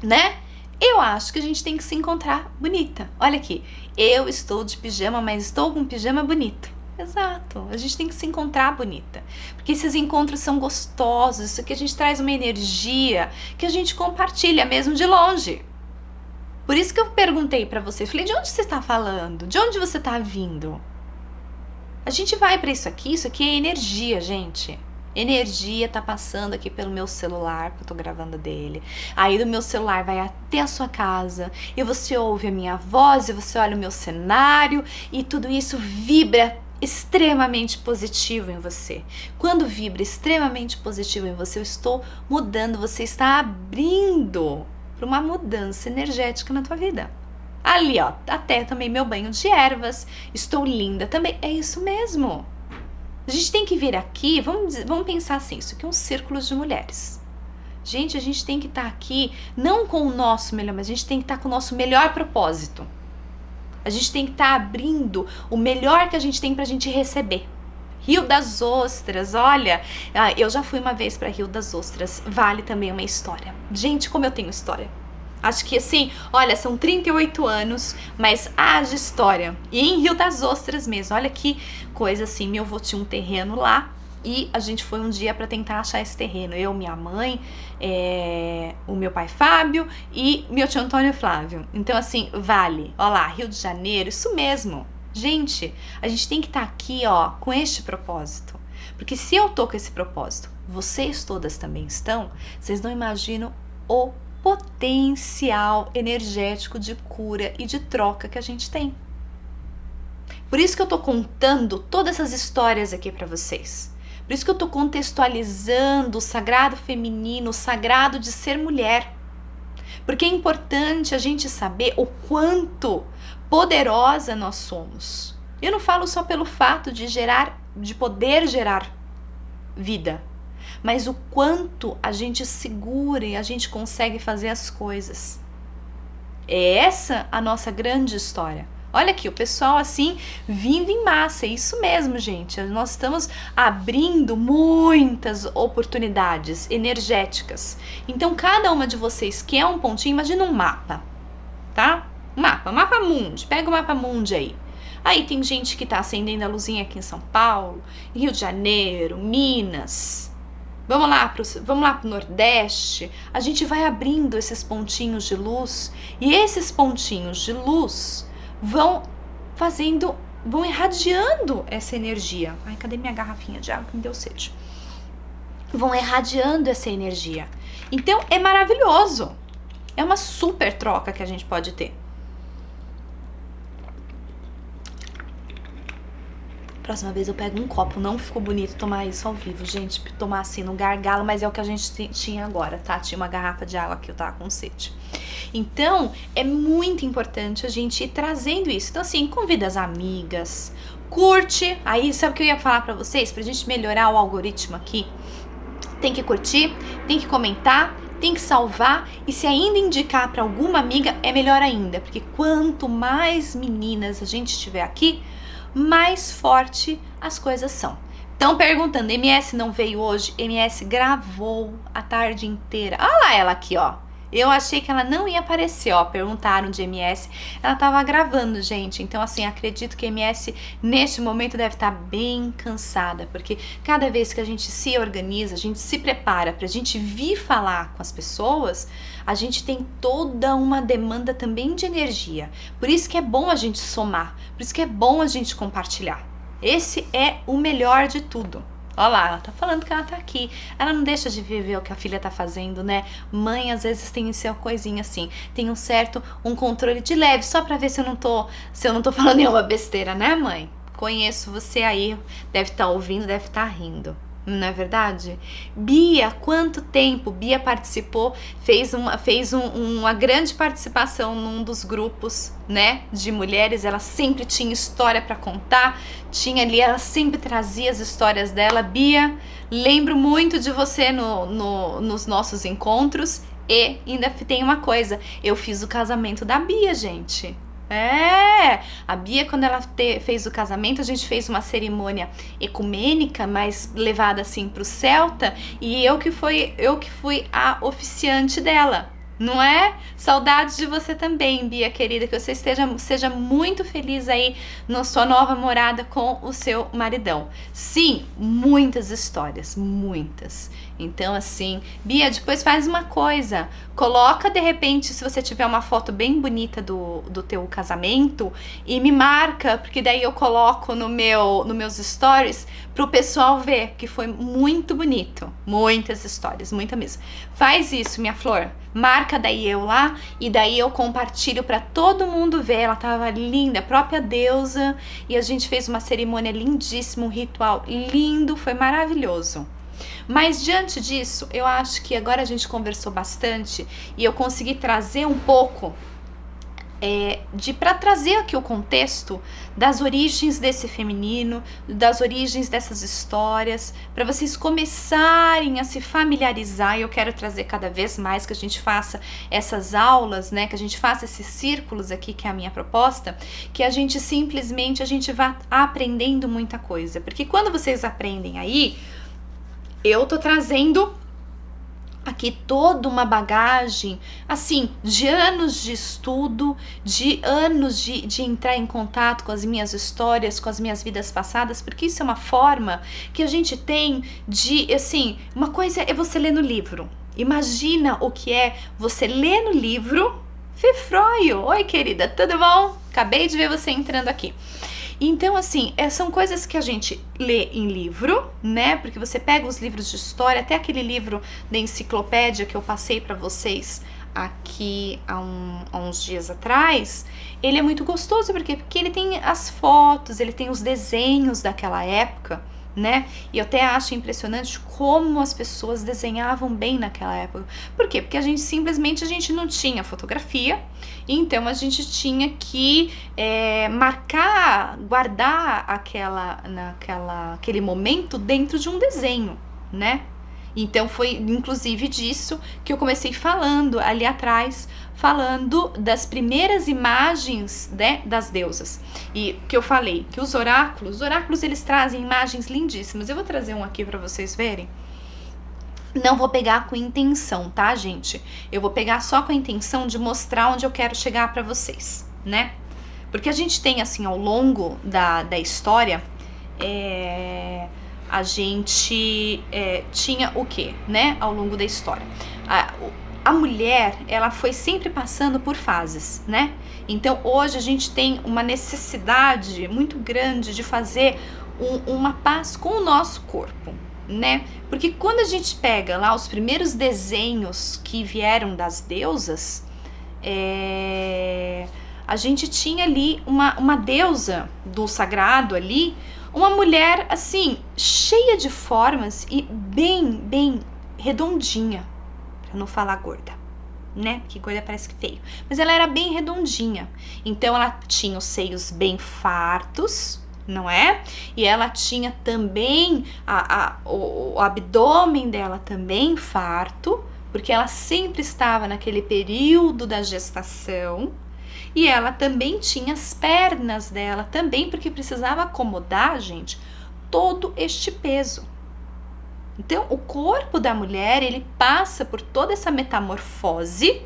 né? Eu acho que a gente tem que se encontrar bonita. Olha aqui, eu estou de pijama, mas estou com um pijama bonito. Exato, a gente tem que se encontrar bonita, porque esses encontros são gostosos, isso aqui a gente traz uma energia que a gente compartilha mesmo de longe. Por isso que eu perguntei pra você, falei, de onde você está falando? De onde você está vindo? A gente vai pra isso aqui é energia, gente. Energia tá passando aqui pelo meu celular, que eu tô gravando dele. Aí do meu celular vai até a sua casa, e você ouve a minha voz, e você olha o meu cenário, e tudo isso vibra extremamente positivo em você. Quando vibra extremamente positivo em você, eu estou mudando, você está abrindo para uma mudança energética na tua vida. Ali, ó, até tomei meu banho de ervas, estou linda também, é isso mesmo. A gente tem que vir aqui, vamos pensar assim, isso aqui é um círculo de mulheres. Gente, a gente tem que estar aqui, não com o nosso melhor, mas a gente tem que estar com o nosso melhor propósito. A gente tem que estar abrindo o melhor que a gente tem pra gente receber. Rio das Ostras, olha, eu já fui uma vez pra Rio das Ostras, vale também uma história. Gente, como eu tenho história. Acho que assim, olha, são 38 anos, mas haja história. E em Rio das Ostras mesmo, olha que coisa assim, meu avô tinha um terreno lá, E a gente foi um dia para tentar achar esse terreno. Eu, minha mãe, o meu pai Fábio e meu tio Antônio Flávio. Então, assim, vale. Ó lá, Rio de Janeiro, isso mesmo. Gente, a gente tem que estar aqui, ó, com este propósito. Porque se eu tô com esse propósito, vocês todas também estão, vocês não imaginam o potencial energético de cura e de troca que a gente tem. Por isso que eu tô contando todas essas histórias aqui para vocês. Por isso que eu tô contextualizando o sagrado feminino, o sagrado de ser mulher. Porque é importante a gente saber o quanto poderosa nós somos. Eu não falo só pelo fato de poder gerar vida, mas o quanto a gente segura e a gente consegue fazer as coisas. É essa a nossa grande história. Olha aqui, o pessoal assim, vindo em massa, é isso mesmo, gente. Nós estamos abrindo muitas oportunidades energéticas. Então, cada uma de vocês quer um pontinho, imagina um mapa, tá? Mapa mundi, pega o mapa mundi aí. Aí tem gente que tá acendendo a luzinha aqui em São Paulo, Rio de Janeiro, Minas. Vamos lá pro Nordeste. A gente vai abrindo esses pontinhos de luz e esses pontinhos de luz vão irradiando essa energia. Ai, cadê minha garrafinha de água que me deu sede? Vão irradiando essa energia. Então, é maravilhoso. É uma super troca que a gente pode ter. Próxima vez eu pego um copo. Não ficou bonito tomar isso ao vivo, gente. Tomar assim no gargalo, mas é o que a gente tinha agora, tá? Tinha uma garrafa de água aqui, eu tava com sede. Então, é muito importante a gente ir trazendo isso. Então, assim, convida as amigas, curte. Aí, sabe o que eu ia falar pra vocês? Pra gente melhorar o algoritmo aqui. Tem que curtir, tem que comentar, tem que salvar. E se ainda indicar pra alguma amiga, é melhor ainda. Porque quanto mais meninas a gente tiver aqui, mais forte as coisas são. Estão perguntando, MS não veio hoje? MS gravou a tarde inteira. Olha lá ela aqui, ó. Eu achei que ela não ia aparecer, ó. Perguntaram de MS. Ela tava gravando, gente. Então, assim, acredito que MS neste momento deve estar bem cansada. Porque cada vez que a gente se organiza, a gente se prepara pra gente vir falar com as pessoas, a gente tem toda uma demanda também de energia. Por isso que é bom a gente somar. Por isso que é bom a gente compartilhar. Esse é o melhor de tudo. Olha lá, ela tá falando que ela tá aqui. Ela não deixa de ver o que a filha tá fazendo, né? Mãe, às vezes, tem essa coisinha assim. Tem um controle de leve, só pra ver se eu não tô falando nenhuma besteira, né, mãe? Conheço você aí, deve estar ouvindo, deve estar rindo. Não é verdade? Bia, quanto tempo? Bia participou, fez uma grande participação num dos grupos, né, de mulheres. Ela sempre tinha história para contar, tinha ali, ela sempre trazia as histórias dela. Bia, lembro muito de você nos nossos encontros. E ainda tem uma coisa, eu fiz o casamento da Bia, gente. A Bia, quando ela fez o casamento, a gente fez uma cerimônia ecumênica, mas levada assim pro celta, e eu que fui a oficiante dela, não é? Saudades de você também, Bia querida, que você seja muito feliz aí na sua nova morada com o seu maridão. Sim, muitas histórias, muitas. Então, assim, Bia, depois faz uma coisa, coloca de repente, se você tiver uma foto bem bonita do teu casamento, e me marca, porque daí eu coloco nos meus stories pro pessoal ver, que foi muito bonito. Muitas histórias, muita mesmo. Faz isso, minha flor. Marca daí eu lá, e daí eu compartilho pra todo mundo ver. Ela tava linda, a própria deusa, e a gente fez uma cerimônia lindíssima, um ritual lindo, foi maravilhoso. Mas diante disso, eu acho que agora a gente conversou bastante e eu consegui trazer um pouco para trazer aqui o contexto das origens desse feminino, das origens dessas histórias, para vocês começarem a se familiarizar. E eu quero trazer cada vez mais que a gente faça essas aulas, né, que a gente faça esses círculos aqui, que é a minha proposta, que a gente vá aprendendo muita coisa, porque quando vocês aprendem aí, eu tô trazendo aqui toda uma bagagem, assim, de anos de estudo, de anos de entrar em contato com as minhas histórias, com as minhas vidas passadas, porque isso é uma forma que a gente tem de, assim, uma coisa é você ler no livro. Imagina o que é você ler no livro. Fifroio, oi querida, tudo bom? Acabei de ver você entrando aqui. Então, assim, são coisas que a gente lê em livro, né? Porque você pega os livros de história, até aquele livro da enciclopédia que eu passei para vocês aqui há uns dias atrás, ele é muito gostoso, porque ele tem as fotos, ele tem os desenhos daquela época, né? E eu até acho impressionante como as pessoas desenhavam bem naquela época. Por quê? Porque a gente não tinha fotografia, então a gente tinha que marcar, guardar aquele momento dentro de um desenho, né? Então foi inclusive disso que eu comecei falando ali atrás, falando das primeiras imagens, né, das deusas. E que eu falei que os oráculos eles trazem imagens lindíssimas. Eu vou trazer um aqui para vocês verem. Não vou pegar com intenção, tá, gente? Eu vou pegar só com a intenção de mostrar onde eu quero chegar para vocês, né? Porque a gente tem, assim, ao longo da história, a gente tinha o quê, né? Ao longo da história. A mulher, ela foi sempre passando por fases, né? Então, hoje a gente tem uma necessidade muito grande de fazer uma paz com o nosso corpo, né? Porque quando a gente pega lá os primeiros desenhos que vieram das deusas, a gente tinha ali uma deusa do sagrado ali, uma mulher assim, cheia de formas e bem redondinha, pra não falar gorda, né? Porque gorda parece que feio. Mas ela era bem redondinha. Então ela tinha os seios bem fartos, não é? E ela tinha também o abdômen dela também farto, porque ela sempre estava naquele período da gestação. E ela também tinha as pernas dela também, porque precisava acomodar, gente, todo este peso. Então, o corpo da mulher, ele passa por toda essa metamorfose,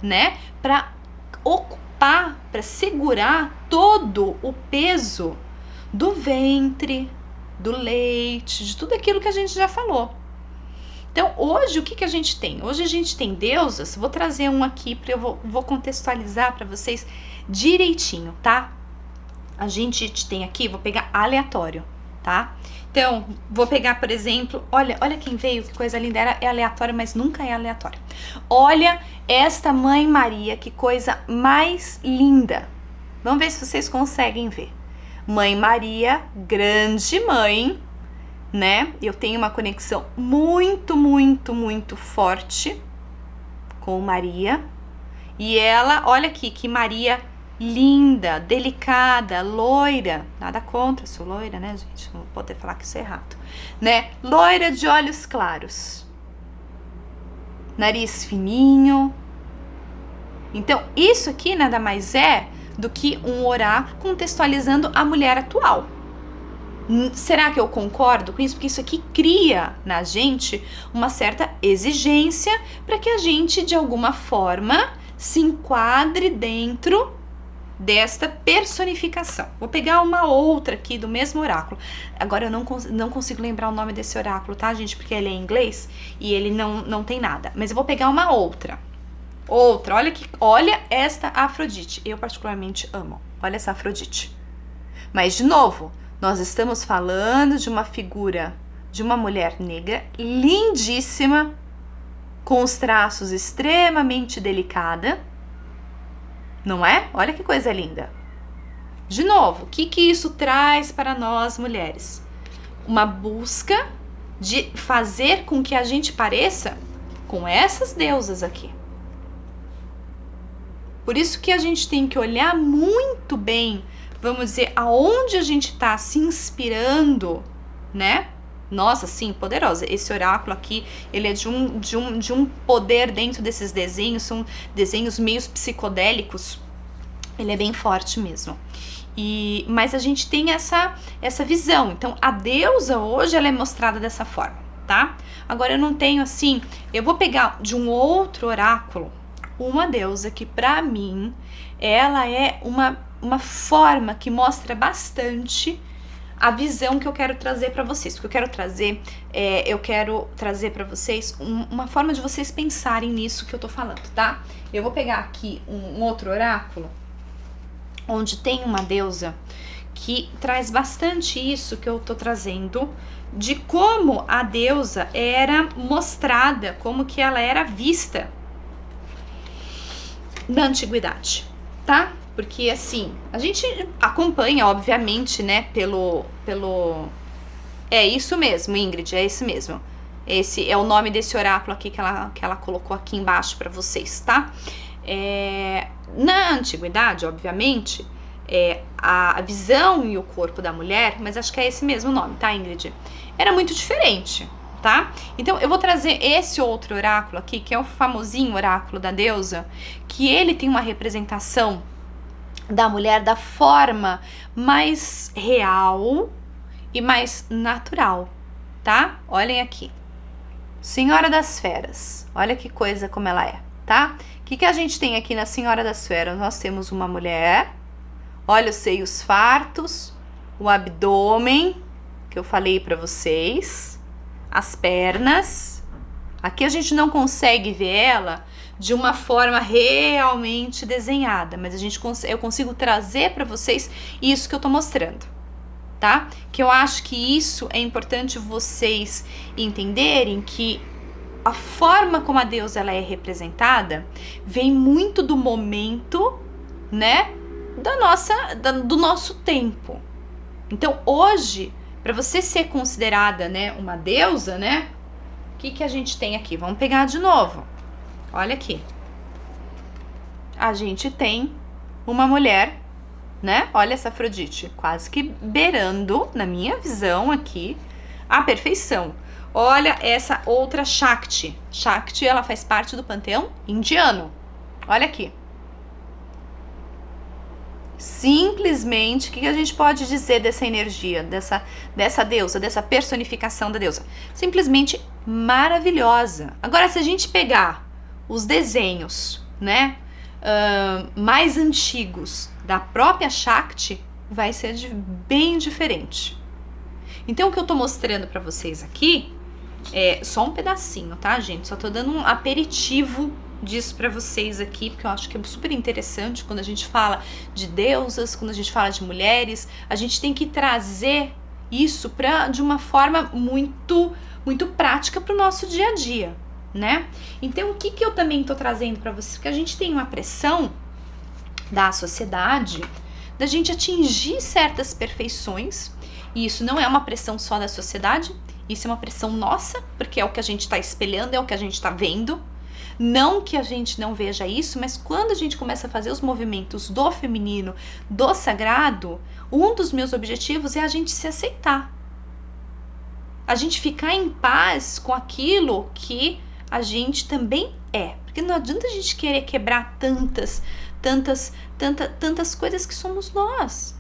né, para ocupar, para segurar todo o peso do ventre, do leite, de tudo aquilo que a gente já falou. Então, hoje, o que a gente tem? Hoje a gente tem deusas, vou trazer um aqui, porque eu vou contextualizar para vocês direitinho, tá? A gente tem aqui, vou pegar aleatório, tá? Então, vou pegar, por exemplo, olha quem veio, que coisa linda, é aleatório, mas nunca é aleatório. Olha esta Mãe Maria, que coisa mais linda. Vamos ver se vocês conseguem ver. Mãe Maria, grande mãe, né? Eu tenho uma conexão muito forte com Maria. E ela, olha aqui, que Maria linda, delicada, loira. Nada contra, sou loira, né, gente? Não vou poder falar que isso é errado, né? Loira de olhos claros. Nariz fininho. Então, isso aqui nada mais é do que um oráculo contextualizando a mulher atual. Será que eu concordo com isso? Porque isso aqui cria na gente uma certa exigência para que a gente, de alguma forma, se enquadre dentro desta personificação. Vou pegar uma outra aqui do mesmo oráculo. Agora eu não consigo lembrar o nome desse oráculo, tá, gente? Porque ele é em inglês e ele não tem nada. Mas eu vou pegar uma outra. Olha esta Afrodite. Eu particularmente amo. Olha essa Afrodite. Mas, de novo, nós estamos falando de uma figura de uma mulher negra lindíssima, com os traços extremamente delicada, não é? Olha que coisa linda. De novo, o que isso traz para nós mulheres? Uma busca de fazer com que a gente pareça com essas deusas aqui. Por isso que a gente tem que olhar muito bem, vamos dizer, aonde a gente está se inspirando, né? Nossa, sim, poderosa. Esse oráculo aqui, ele é de um poder dentro desses desenhos, são desenhos meio psicodélicos. Ele é bem forte mesmo. Mas a gente tem essa visão. Então, a deusa hoje, ela é mostrada dessa forma. tá? Agora eu não tenho assim, eu vou pegar de um outro oráculo uma deusa que pra mim ela é uma forma que mostra bastante a visão que eu quero trazer para vocês. O que eu quero trazer para vocês uma forma de vocês pensarem nisso que eu tô falando, tá? Eu vou pegar aqui um outro oráculo onde tem uma deusa que traz bastante isso que eu tô trazendo, de como a deusa era mostrada, como que ela era vista na antiguidade, tá? Porque assim, a gente acompanha, obviamente, né, pelo... É isso mesmo, Ingrid, é isso mesmo. Esse é o nome desse oráculo aqui que ela colocou aqui embaixo para vocês, tá? Na antiguidade, obviamente, a visão e o corpo da mulher, mas acho que é esse mesmo nome, tá, Ingrid? Era muito diferente, tá? Então eu vou trazer esse outro oráculo aqui, que é o famosinho oráculo da deusa, que ele tem uma representação da mulher da forma mais real e mais natural, tá? Olhem aqui. Senhora das Feras. Olha que coisa como ela é, tá? O que a gente tem aqui na Senhora das Feras? Nós temos uma mulher, olha os seios fartos, o abdômen, que eu falei pra vocês, as pernas. Aqui a gente não consegue ver ela de uma forma realmente desenhada, mas eu consigo trazer para vocês isso que eu tô mostrando, tá? Que eu acho que isso é importante vocês entenderem, que a forma como a deusa ela é representada vem muito do momento, né, do nosso tempo. Então hoje, para você ser considerada, né, uma deusa, né, o que a gente tem aqui? Vamos pegar de novo. Olha aqui, a gente tem uma mulher, né? Olha essa Afrodite, quase que beirando, na minha visão aqui, a perfeição. Olha essa outra Shakti. Shakti, ela faz parte do panteão indiano. Olha aqui. Simplesmente, o que a gente pode dizer dessa energia, dessa deusa, dessa personificação da deusa? Simplesmente maravilhosa. Agora, se a gente pegar os desenhos, né, mais antigos da própria Shakti, vai ser bem diferente. Então, o que eu tô mostrando pra vocês aqui é só um pedacinho, tá, gente? Só tô dando um aperitivo disso pra vocês aqui, porque eu acho que é super interessante quando a gente fala de deusas, quando a gente fala de mulheres, a gente tem que trazer isso de uma forma muito, muito prática pro nosso dia a dia, né? Então, o que eu também tô trazendo para vocês? Porque a gente tem uma pressão da sociedade da gente atingir certas perfeições, e isso não é uma pressão só da sociedade, isso é uma pressão nossa, porque é o que a gente tá espelhando, é o que a gente tá vendo. Não que a gente não veja isso, mas quando a gente começa a fazer os movimentos do feminino, do sagrado, um dos meus objetivos é a gente se aceitar. A gente ficar em paz com aquilo que a gente também é. Porque não adianta a gente querer quebrar tantas coisas que somos nós.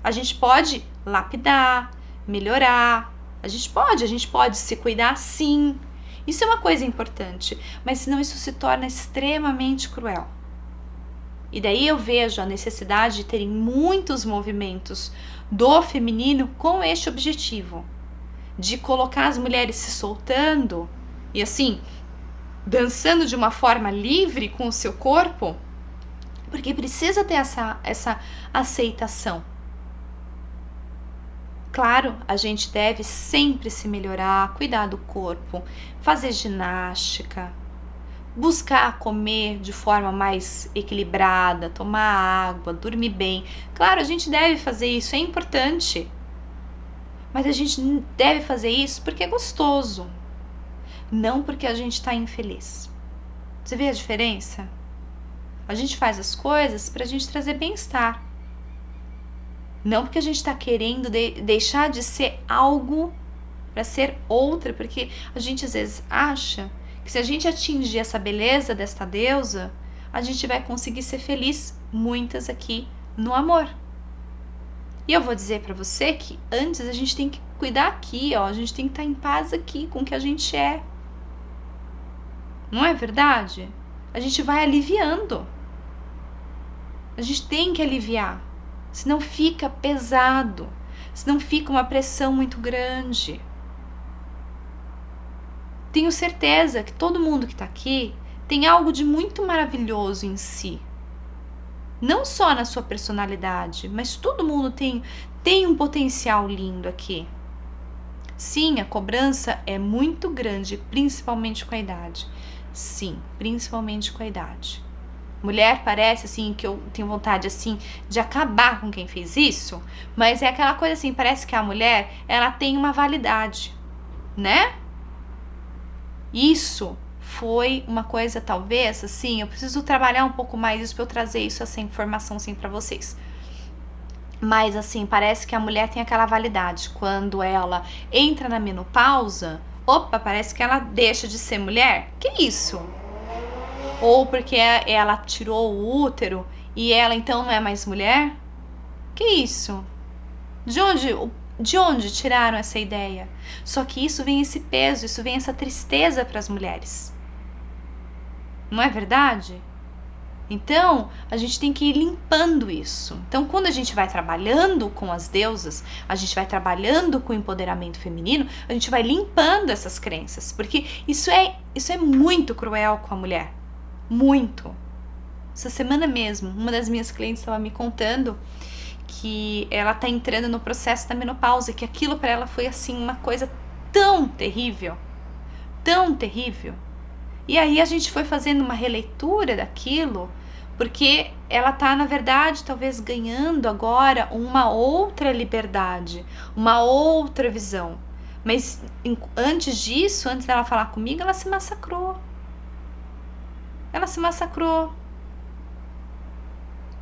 A gente pode lapidar, melhorar, a gente pode se cuidar sim. Isso é uma coisa importante, mas senão isso se torna extremamente cruel. E daí eu vejo a necessidade de terem muitos movimentos do feminino com este objetivo, de colocar as mulheres se soltando e assim, dançando de uma forma livre com o seu corpo, porque precisa ter essa aceitação. Claro, a gente deve sempre se melhorar, cuidar do corpo, fazer ginástica, buscar comer de forma mais equilibrada, tomar água, dormir bem. Claro, a gente deve fazer isso, é importante. Mas a gente deve fazer isso porque é gostoso, não porque a gente está infeliz. Você vê a diferença? A gente faz as coisas para a gente trazer bem-estar. Não porque a gente está querendo deixar de ser algo para ser outra, porque a gente às vezes acha que se a gente atingir essa beleza desta deusa, a gente vai conseguir ser feliz, muitas aqui, no amor. E eu vou dizer pra você que antes a gente tem que cuidar aqui, ó. A gente tem que estar em paz aqui com o que a gente é. Não é verdade? A gente vai aliviando. A gente tem que aliviar. Senão fica pesado. Senão fica uma pressão muito grande. Tenho certeza que todo mundo que tá aqui tem algo de muito maravilhoso em si. Não só na sua personalidade, mas todo mundo tem um potencial lindo aqui. Sim, a cobrança é muito grande, principalmente com a idade. Sim, principalmente com a idade. Mulher parece assim que eu tenho vontade assim de acabar com quem fez isso, mas é aquela coisa assim, parece que a mulher, ela tem uma validade, né? Isso foi uma coisa talvez assim, eu preciso trabalhar um pouco mais isso para eu trazer isso, essa informação assim para vocês. Mas assim, parece que a mulher tem aquela validade. Quando ela entra na menopausa, opa, parece que ela deixa de ser mulher. Que isso? Ou porque ela tirou o útero e ela então não é mais mulher? Que isso? De onde tiraram essa ideia? Só que isso vem esse peso, isso vem essa tristeza para as mulheres. Não é verdade? Então, a gente tem que ir limpando isso. Então, quando a gente vai trabalhando com as deusas, a gente vai trabalhando com o empoderamento feminino, a gente vai limpando essas crenças, porque isso é muito cruel com a mulher. Muito. Essa semana mesmo, uma das minhas clientes estava me contando que ela tá entrando no processo da menopausa, que aquilo para ela foi assim uma coisa tão terrível, tão terrível. E aí a gente foi fazendo uma releitura daquilo, porque ela tá, na verdade, talvez ganhando agora uma outra liberdade, uma outra visão. Mas antes disso, antes dela falar comigo, ela se massacrou. Ela se massacrou.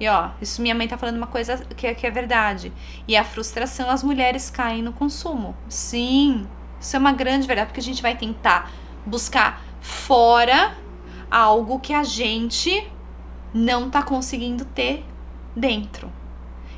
E ó, isso minha mãe tá falando uma coisa que é verdade. E a frustração, as mulheres caem no consumo. Sim, isso é uma grande verdade, porque a gente vai tentar buscar fora algo que a gente não tá conseguindo ter dentro.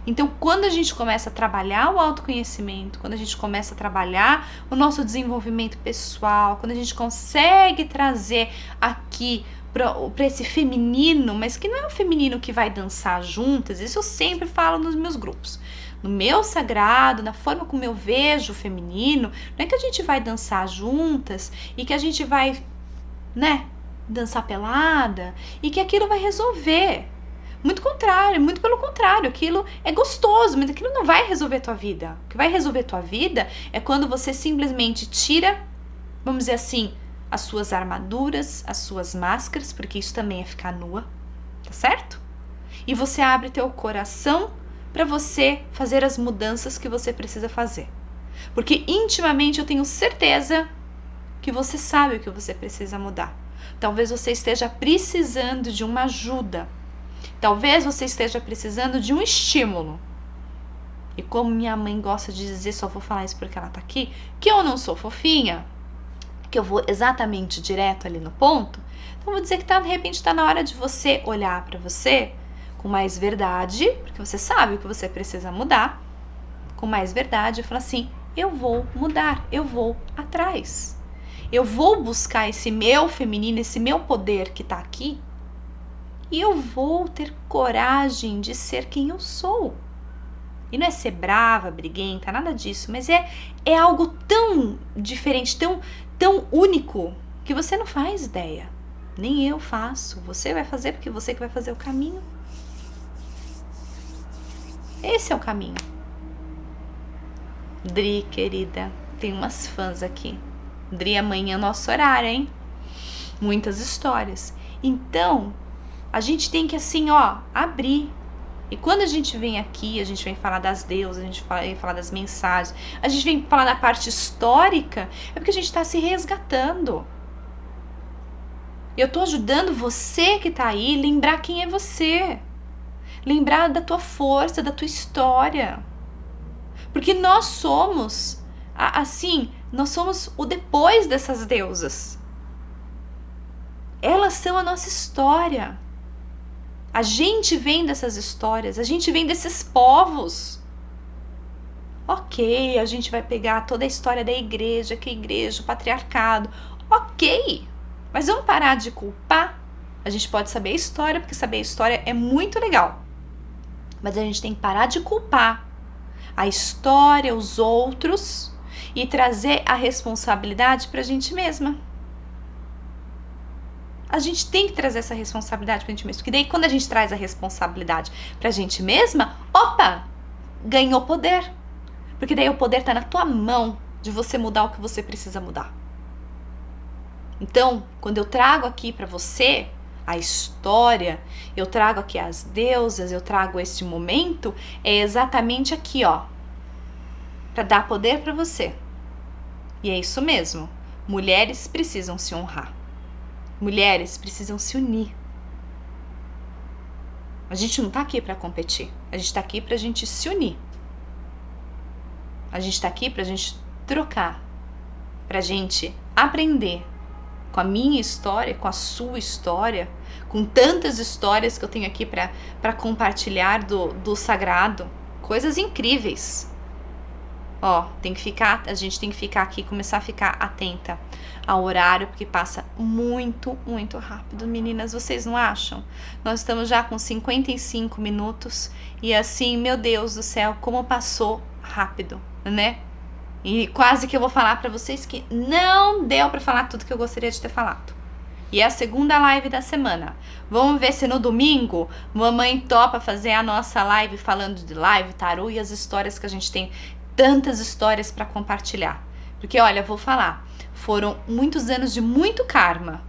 Então, quando a gente começa a trabalhar o autoconhecimento, quando a gente começa a trabalhar o nosso desenvolvimento pessoal, quando a gente consegue trazer aqui para esse feminino, mas que não é o feminino que vai dançar juntas, isso eu sempre falo nos meus grupos. No meu sagrado, na forma como eu vejo o feminino, não é que a gente vai dançar juntas e que a gente vai, né, dançar pelada e que aquilo vai resolver. Muito contrário, muito pelo contrário, aquilo é gostoso, mas aquilo não vai resolver tua vida. O que vai resolver tua vida é quando você simplesmente tira, vamos dizer assim, as suas armaduras, as suas máscaras, porque isso também é ficar nua, tá certo? E você abre teu coração para você fazer as mudanças que você precisa fazer. Porque intimamente eu tenho certeza que você sabe o que você precisa mudar. Talvez você esteja precisando de uma ajuda. Talvez você esteja precisando de um estímulo. E como minha mãe gosta de dizer, só vou falar isso porque ela tá aqui, que eu não sou fofinha, que eu vou exatamente direto ali no ponto, então vou dizer que de repente tá na hora de você olhar para você com mais verdade, porque você sabe o que você precisa mudar, com mais verdade e falar assim, eu vou mudar, eu vou atrás. Eu vou buscar esse meu feminino, esse meu poder que tá aqui, e eu vou ter coragem de ser quem eu sou. E não é ser brava, briguenta, nada disso, mas é algo tão diferente, tão único, que você não faz ideia. Nem eu faço. Você vai fazer porque você que vai fazer o caminho. Esse é o caminho. Dri, querida, tem umas fãs aqui. Dri, amanhã é nosso horário, hein? Muitas histórias. Então, a gente tem que assim, ó, abrir. E quando a gente vem aqui, a gente vem falar das deusas, a gente vem falar das mensagens, a gente vem falar da parte histórica, é porque a gente está se resgatando. Eu tô ajudando você que tá aí, lembrar quem é você. Lembrar da tua força, da tua história. Porque nós somos, assim, nós somos o depois dessas deusas. Elas são a nossa história. A gente vem dessas histórias, a gente vem desses povos. Ok, a gente vai pegar toda a história da igreja, que a igreja, o patriarcado. Ok, mas vamos parar de culpar? A gente pode saber a história, porque saber a história é muito legal. Mas a gente tem que parar de culpar a história, os outros, e trazer a responsabilidade pra gente mesma. A gente tem que trazer essa responsabilidade pra gente mesma. Porque daí quando a gente traz a responsabilidade pra gente mesma, opa, ganhou poder. Porque daí o poder tá na tua mão de você mudar o que você precisa mudar. Então, quando eu trago aqui pra você a história, eu trago aqui as deusas, eu trago este momento, é exatamente aqui, ó, pra dar poder pra você. E é isso mesmo. Mulheres precisam se honrar. Mulheres precisam se unir. A gente não tá aqui pra competir. A gente tá aqui pra gente se unir. A gente tá aqui pra gente trocar. Pra gente aprender com a minha história, com a sua história, com tantas histórias que eu tenho aqui pra compartilhar do sagrado. Coisas incríveis. Ó, a gente tem que ficar aqui, começar a ficar atenta ao horário, porque passa muito, muito rápido. Meninas, vocês não acham? Nós estamos já com 55 minutos e assim, meu Deus do céu, como passou rápido, né? E quase que eu vou falar pra vocês que não deu pra falar tudo que eu gostaria de ter falado. E é a segunda live da semana. Vamos ver se no domingo mamãe topa fazer a nossa live falando de live, tarô e as histórias que a gente tem. Tantas histórias para compartilhar. Porque, olha, vou falar, foram muitos anos de muito karma,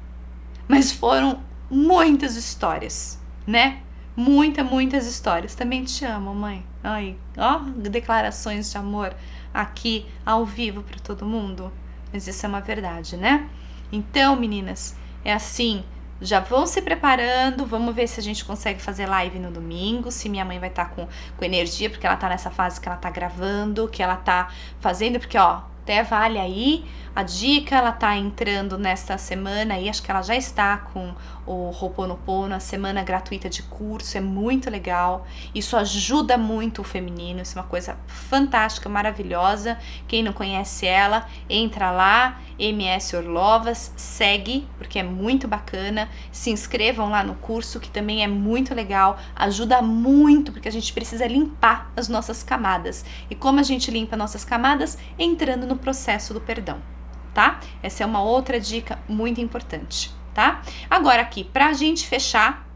mas foram muitas histórias, né? Muitas histórias. Também te amo, mãe. Ai, ó, declarações de amor aqui ao vivo para todo mundo. Mas isso é uma verdade, né? Então, meninas, é assim, já vão se preparando, vamos ver se a gente consegue fazer live no domingo, se minha mãe vai estar com energia, porque ela tá nessa fase que ela tá gravando, que ela tá fazendo, porque ó, até vale aí a dica, ela tá entrando nesta semana aí, acho que ela já está com o Ho'oponopono, a semana gratuita de curso, é muito legal, isso ajuda muito o feminino, isso é uma coisa fantástica, maravilhosa. Quem não conhece ela, entra lá, MS Orlovas, segue, porque é muito bacana, se inscrevam lá no curso, que também é muito legal, ajuda muito, porque a gente precisa limpar as nossas camadas, e como a gente limpa nossas camadas? Entrando no processo do perdão, tá? Essa é uma outra dica muito importante, tá? Agora aqui, pra gente fechar,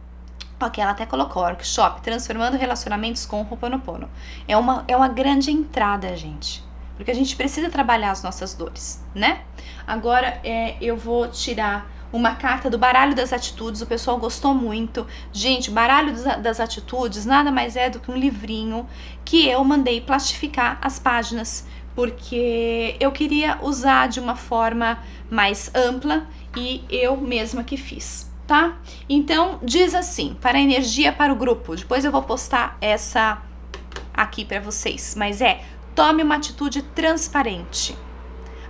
ok, ela até colocou workshop, transformando relacionamentos com o Ho'oponopono. É uma grande entrada, gente, porque a gente precisa trabalhar as nossas dores, né? Agora eu vou tirar uma carta do Baralho das Atitudes, o pessoal gostou muito. Gente, Baralho das Atitudes nada mais é do que um livrinho que eu mandei plastificar as páginas, porque eu queria usar de uma forma mais ampla e eu mesma que fiz, tá? Então, diz assim, para a energia para o grupo, depois eu vou postar essa aqui para vocês, mas tome uma atitude transparente.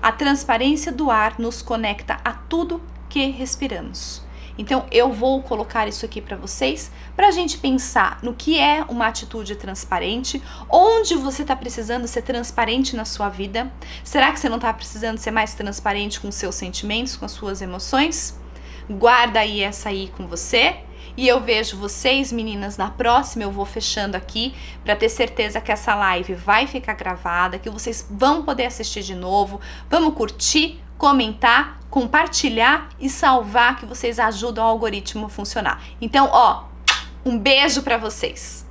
A transparência do ar nos conecta a tudo que respiramos. Então, eu vou colocar isso aqui para vocês, para a gente pensar no que é uma atitude transparente, onde você está precisando ser transparente na sua vida. Será que você não está precisando ser mais transparente com os seus sentimentos, com as suas emoções? Guarda aí essa aí com você. E eu vejo vocês, meninas, na próxima. Eu vou fechando aqui para ter certeza que essa live vai ficar gravada, que vocês vão poder assistir de novo. Vamos curtir, comentar, compartilhar e salvar, que vocês ajudam o algoritmo a funcionar. Então, ó, um beijo para vocês.